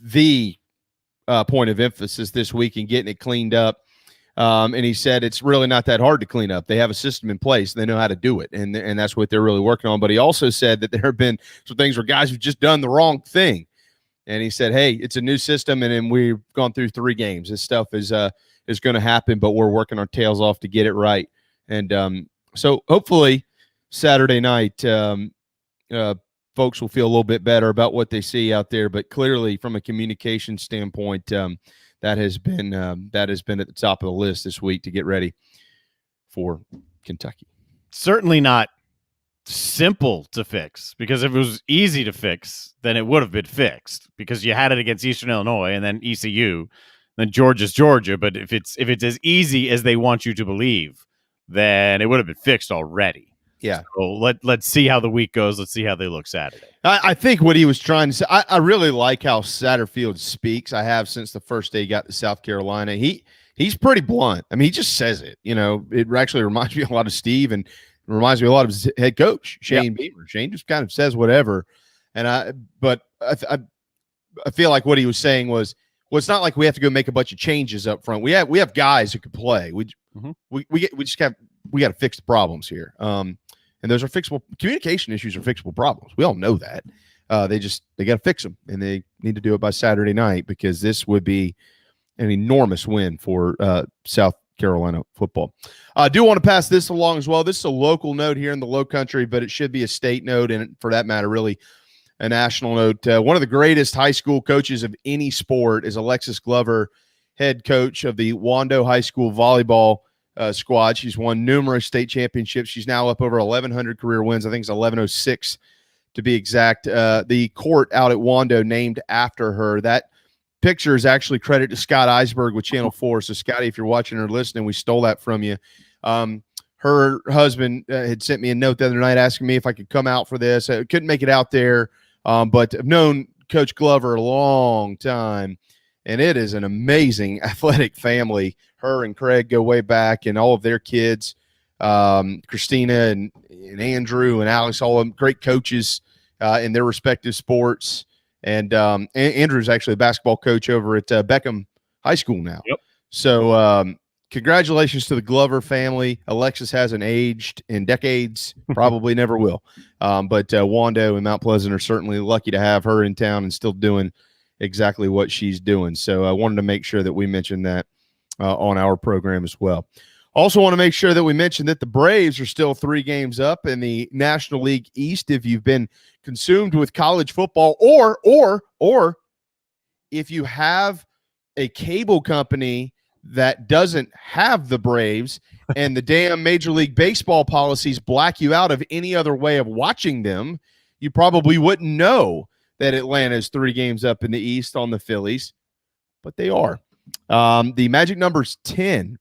the point of emphasis this week in getting it cleaned up. And he said it's really not that hard to clean up. They have a system in place. They know how to do it, and that's what they're really working on. But he also said that there have been some things where guys have just done the wrong thing. And he said, hey, it's a new system, and then we've gone through 3 games. This stuff is going to happen, but we're working our tails off to get it right. And so hopefully Saturday night folks will feel a little bit better about what they see out there. But clearly from a communication standpoint, that has been at the top of the list this week to get ready for Kentucky. Certainly not simple to fix, because if it was easy to fix, then it would have been fixed, because you had it against Eastern Illinois and then ECU, then Georgia's Georgia. But if it's as easy as they want you to believe, then it would have been fixed already. Yeah. So let's see how the week goes. Let's see how they look Saturday. I think what he was trying to say, I really like how Satterfield speaks. I have since the first day he got to South Carolina. He's pretty blunt. I mean, he just says it. You know, it actually reminds me a lot of Steve, and it reminds me a lot of his head coach, Shane Beamer. Shane just kind of says whatever. And I feel like what he was saying was, well, it's not like we have to go make a bunch of changes up front. We have guys who can play. We got to fix the problems here. And those are fixable. Communication issues are fixable problems. We all know that. They got to fix them, and they need to do it by Saturday night, because this would be an enormous win for South Carolina football. I do want to pass this along as well. This is a local note here in the Low Country, but it should be a state note, and for that matter, really a national note. One of the greatest high school coaches of any sport is Alexis Glover, head coach of the Wando High School volleyball squad. She's won numerous state championships. She's now up over 1,100 career wins. I think it's 1,106 to be exact. The court out at Wando named after her. That picture is actually credit to Scott Eisberg with Channel 4. So, Scotty, if you're watching or listening, we stole that from you. Her husband had sent me a note the other night asking me if I could come out for this. I couldn't make it out there, but I've known Coach Glover a long time, and it is an amazing athletic family. Her and Craig go way back, and all of their kids, Christina and Andrew and Alex, all of them great coaches in their respective sports. And Andrew's actually a basketball coach over at Beckham High School now. Yep. So congratulations to the Glover family. Alexis hasn't aged in decades, probably never will. But Wando and Mount Pleasant are certainly lucky to have her in town and still doing exactly what she's doing. So I wanted to make sure that we mentioned that on our program as well. Also want to make sure that we mention that the Braves are still 3 games up in the National League East. If you've been consumed with college football, or if you have a cable company that doesn't have the Braves and the damn Major League Baseball policies black you out of any other way of watching them, you probably wouldn't know that Atlanta is 3 games up in the East on the Phillies, but they are. The magic number's 10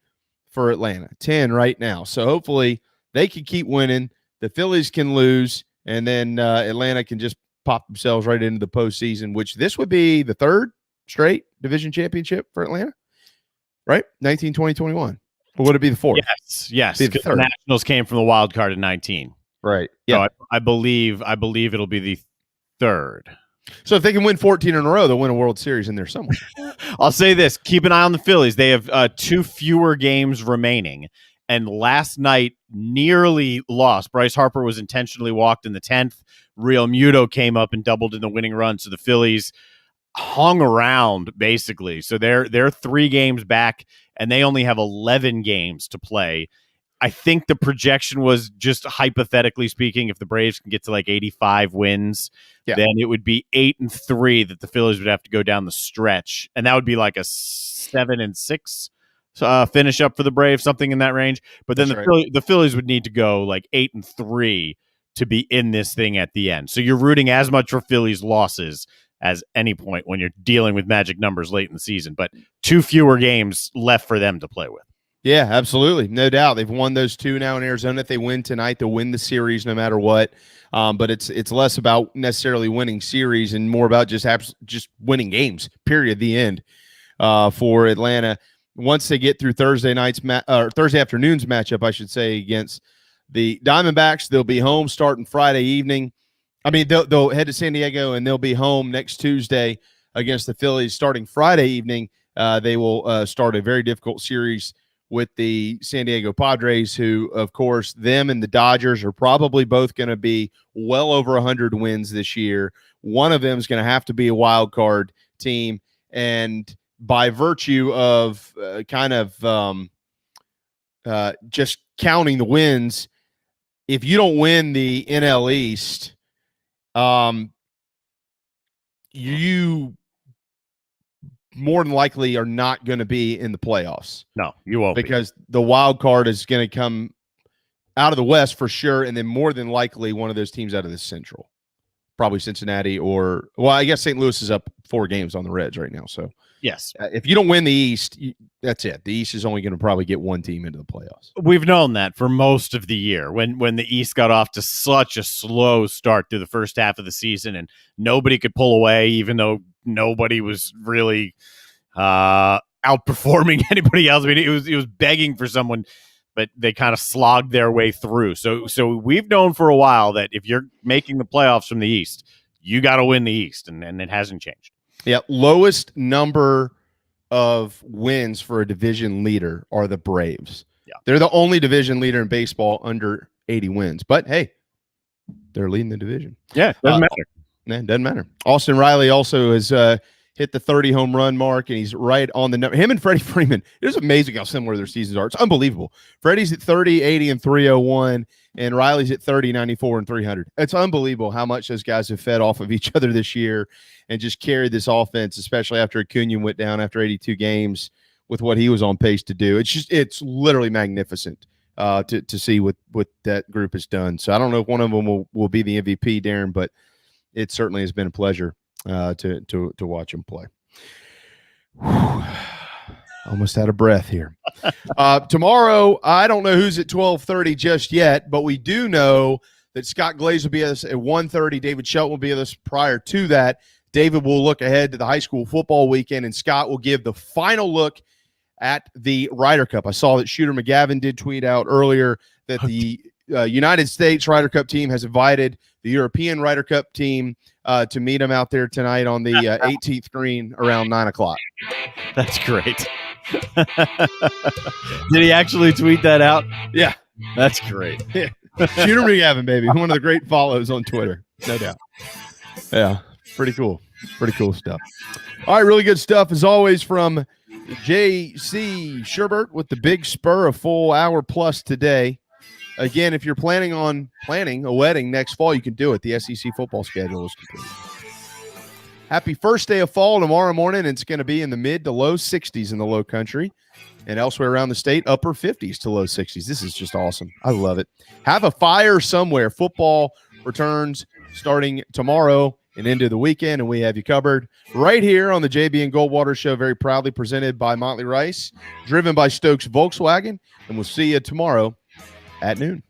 for Atlanta, 10 right now. So hopefully they can keep winning. The Phillies can lose, and then Atlanta can just pop themselves right into the postseason, which this would be the 3rd straight division championship for Atlanta, right? 19, 20, 21. Or would it be the 4th? Yes. Because the Nationals came from the wild card in 19. Right. Yeah. So I believe it'll be the 3rd. So if they can win 14 in a row, they'll win a World Series in there somewhere. I'll say this. Keep an eye on the Phillies. They have 2 fewer games remaining. And last night nearly lost. Bryce Harper was intentionally walked in the 10th. Real Muto came up and doubled in the winning run. So the Phillies hung around, basically. So they're 3 games back, and they only have 11 games to play. I think the projection was, just hypothetically speaking, if the Braves can get to like 85 wins, then it would be 8-3 that the Phillies would have to go down the stretch. And that would be like a 7-6 finish up for the Braves, something in that range. But then the Phillies would need to go like 8-3 to be in this thing at the end. So you're rooting as much for Phillies losses as any point when you're dealing with magic numbers late in the season, but 2 fewer games left for them to play with. Yeah, absolutely. No doubt. They've won those 2 now in Arizona. If they win tonight, they'll win the series no matter what. But it's less about necessarily winning series and more about just winning games, period, the end, for Atlanta. Once they get through Thursday afternoon's matchup, I should say, against the Diamondbacks, they'll be home starting Friday evening. I mean, they'll head to San Diego, and they'll be home next Tuesday against the Phillies starting Friday evening. They will start a very difficult series with the San Diego Padres, who, of course, them and the Dodgers are probably both going to be well over 100 wins this year. One of them is going to have to be a wild card team. And by virtue of just counting the wins, if you don't win the NL East, you more than likely are not going to be in the playoffs. No, you won't, because the wild card is going to come out of the West for sure, and then more than likely one of those teams out of the Central, probably Cincinnati I guess St. Louis is up 4 games on the Reds right now. So yes, if you don't win the East, that's it. The East is only going to probably get 1 team into the playoffs. We've known that for most of the year when the East got off to such a slow start through the first half of the season, and nobody could pull away, even though nobody was really outperforming anybody else. I mean, it was begging for someone, but they kind of slogged their way through. So we've known for a while that if you're making the playoffs from the East, you got to win the East, and it hasn't changed. Yeah, lowest number of wins for a division leader are the Braves. Yeah, they're the only division leader in baseball under 80 wins. But hey, they're leading the division. Yeah, doesn't matter. It doesn't matter. Austin Riley also has hit the 30 home run mark, and he's right on the number. Him and Freddie Freeman, it was amazing how similar their seasons are. It's unbelievable. Freddie's at 30, 80, and 301, and Riley's at 30, 94, and 300. It's unbelievable how much those guys have fed off of each other this year and just carried this offense, especially after Acuna went down after 82 games with what he was on pace to do. It's literally magnificent to see what that group has done. So I don't know if one of them will be the MVP, Darren, but it certainly has been a pleasure to watch him play. Whew. Almost out of breath here. Tomorrow, I don't know who's at 12:30 just yet, but we do know that Scott Glaze will be with us at 1:30. David Shelton will be with us prior to that. David will look ahead to the high school football weekend, and Scott will give the final look at the Ryder Cup. I saw that Shooter McGavin did tweet out earlier that the United States Ryder Cup team has invited the European Ryder Cup team to meet him out there tonight on the 18th green around 9 o'clock. That's great. Did he actually tweet that out? Yeah. That's great. Shooter McGavin, baby. One of the great follows on Twitter. No doubt. Yeah. Pretty cool. Pretty cool stuff. All right. Really good stuff as always from JC Shurburtt with the Big Spur, a full hour plus today. Again, if you're planning a wedding next fall, you can do it. The SEC football schedule is complete. Happy first day of fall tomorrow morning. It's going to be in the mid to low 60s in the low country, and elsewhere around the state, upper 50s to low 60s. This is just awesome. I love it. Have a fire somewhere. Football returns starting tomorrow and into the weekend, and we have you covered right here on the JB and Goldwater Show, very proudly presented by Motley Rice, driven by Stokes Volkswagen, and we'll see you tomorrow at noon.